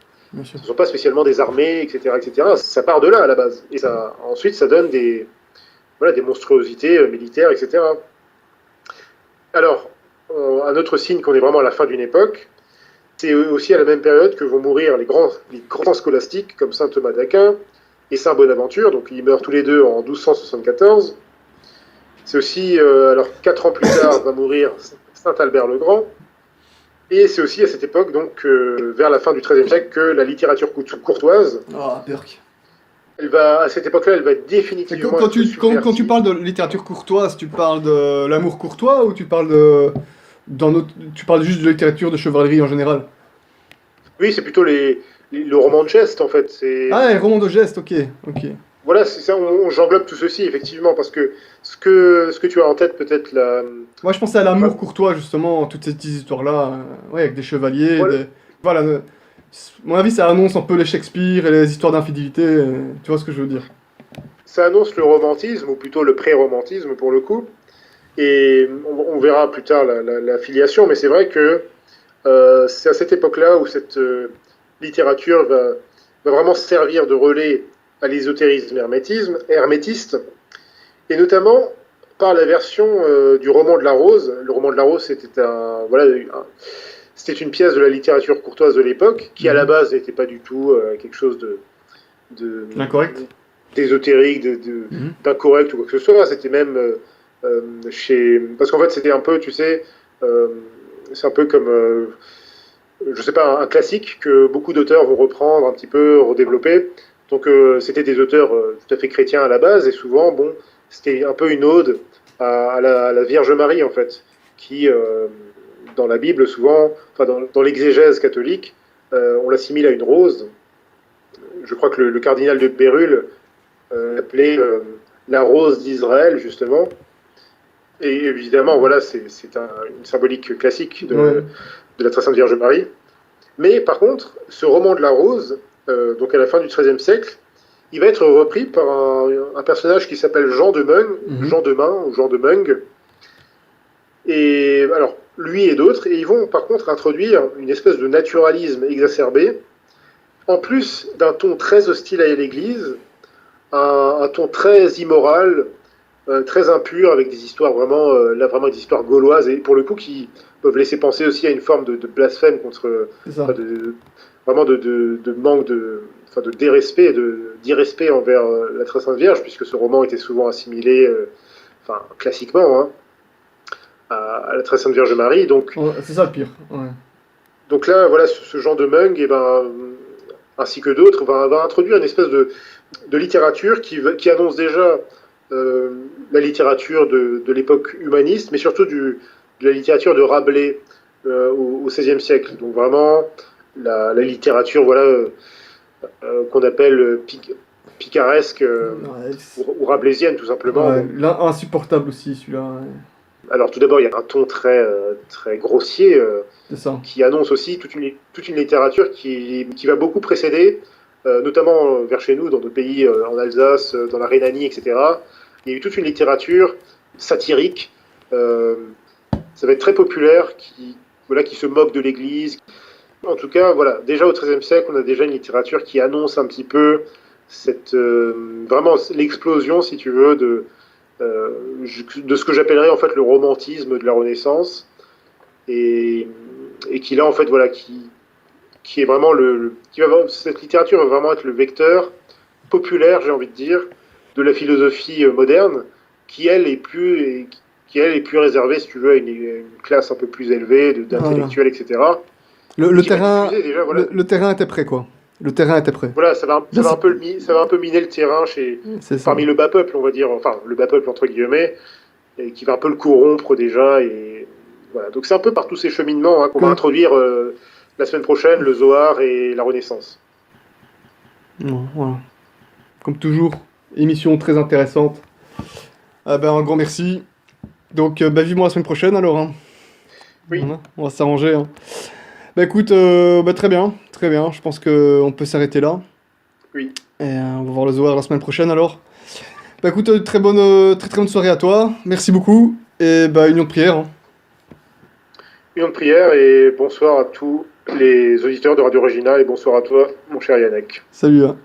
Ce ne sont pas spécialement des armées, etc., etc. Ça part de là à la base. Et ensuite, ça donne des monstruosités militaires, etc. Alors, un autre signe qu'on est vraiment à la fin d'une époque, c'est aussi à la même période que vont mourir les grands scolastiques comme saint Thomas d'Aquin et saint Bonaventure, donc ils meurent tous les deux en 1274. C'est aussi, alors 4 ans plus tard, va mourir saint Albert le Grand. Et c'est aussi à cette époque, donc vers la fin du XIIIe siècle, que la littérature courtoise, à cette époque-là, elle va définitivement... Quand tu parles de littérature courtoise, tu parles de l'amour courtois ou tu parles tu parles juste de littérature de chevalerie en général? Oui, c'est plutôt le roman de geste, en fait. Ah, les romans de geste, ok. Voilà, c'est ça, j'englobe tout ceci, effectivement, parce que ce que tu as en tête, peut-être la... Moi, je pensais à l'amour courtois, justement, toutes ces petites histoires-là, avec des chevaliers, voilà. À mon avis, ça annonce un peu les Shakespeare et les histoires d'infidélité, tu vois ce que je veux dire? ça annonce le romantisme, ou plutôt le pré-romantisme pour le coup. Et on verra plus tard la filiation, mais c'est vrai que c'est à cette époque-là où cette littérature va vraiment servir de relais à l'ésotérisme hermétiste, et notamment par la version du roman de la Rose. Le roman de la Rose, c'était une pièce de la littérature courtoise de l'époque, qui à la base n'était pas du tout quelque chose Incorrect. d'ésotérique, d'incorrect ou quoi que ce soit. C'était même parce qu'en fait, c'était un peu, tu sais, c'est un peu comme, je sais pas, un classique que beaucoup d'auteurs vont reprendre un petit peu, redévelopper. Donc, c'était des auteurs tout à fait chrétiens à la base, et souvent, bon, c'était un peu une ode à la Vierge Marie, en fait, qui, dans la Bible, souvent, enfin, dans l'exégèse catholique, on l'assimile à une rose. Je crois que le cardinal de Bérulle l'appelait la rose d'Israël, justement. Et évidemment, voilà, c'est une symbolique classique de la très sainte Vierge Marie. Mais par contre, ce roman de la Rose, donc à la fin du XIIIe siècle, il va être repris par un personnage qui s'appelle Jean de Meung, Jean de Main ou Jean de Meung. Et alors, lui et d'autres, et ils vont par contre introduire une espèce de naturalisme exacerbé, en plus d'un ton très hostile à l'Église, un ton très immoral, très impur, avec des histoires vraiment, là vraiment des histoires gauloises, et pour le coup qui peuvent laisser penser aussi à une forme de blasphème contre, enfin, vraiment de manque de dérespect, d'irrespect envers la très sainte Vierge, puisque ce roman était souvent assimilé, enfin classiquement, hein, à la très sainte Vierge Marie. Donc, c'est ça le pire. Ouais. Donc là, voilà, ce genre de Meung, et ben, ainsi que d'autres, va introduire une espèce de littérature qui annonce déjà la littérature de l'époque humaniste, mais surtout de la littérature de Rabelais au XVIe siècle. Donc vraiment la littérature, voilà, qu'on appelle picaresque ou rabelaisienne, tout simplement. Ouais, là, insupportable aussi, celui-là. Ouais. Alors tout d'abord, il y a un ton très grossier C'est ça. qui annonce aussi toute une littérature qui va beaucoup précéder, notamment vers chez nous, dans d'autres pays, en Alsace, dans la Rhénanie, etc. Il y a eu toute une littérature satirique, ça va être très populaire, qui se moque de l'Église. En tout cas, voilà, déjà au XIIIe siècle, on a déjà une littérature qui annonce un petit peu vraiment l'explosion, si tu veux, de ce que j'appellerais en fait le romantisme de la Renaissance, et qui là en fait voilà qui est vraiment cette littérature va vraiment être le vecteur populaire, j'ai envie de dire, de la philosophie moderne, qui elle est plus réservée, si tu veux, à une classe un peu plus élevée d'intellectuels, etc. Le terrain, déjà, voilà, le terrain était prêt, quoi. Le terrain était prêt. Voilà, ça va un peu miner le terrain parmi le bas peuple, on va dire, enfin le bas peuple entre guillemets, et qui va un peu le corrompre déjà. Et voilà, donc c'est un peu par tous ces cheminements qu'on va introduire la semaine prochaine, le Zohar et la Renaissance. Voilà. Comme toujours, émission très intéressante. Un grand merci. Donc, vivement la semaine prochaine alors. Hein. Oui. Voilà, on va s'arranger. Hein. Écoute, très bien. Je pense qu'on peut s'arrêter là. Oui. Et on va voir le Zohar la semaine prochaine alors. Écoute, très bonne soirée à toi. Merci beaucoup. Et union de prière. Hein. Union de prière et bonsoir à tous les auditeurs de Radio Regina et bonsoir à toi, mon cher Yannick. Salut. Hein.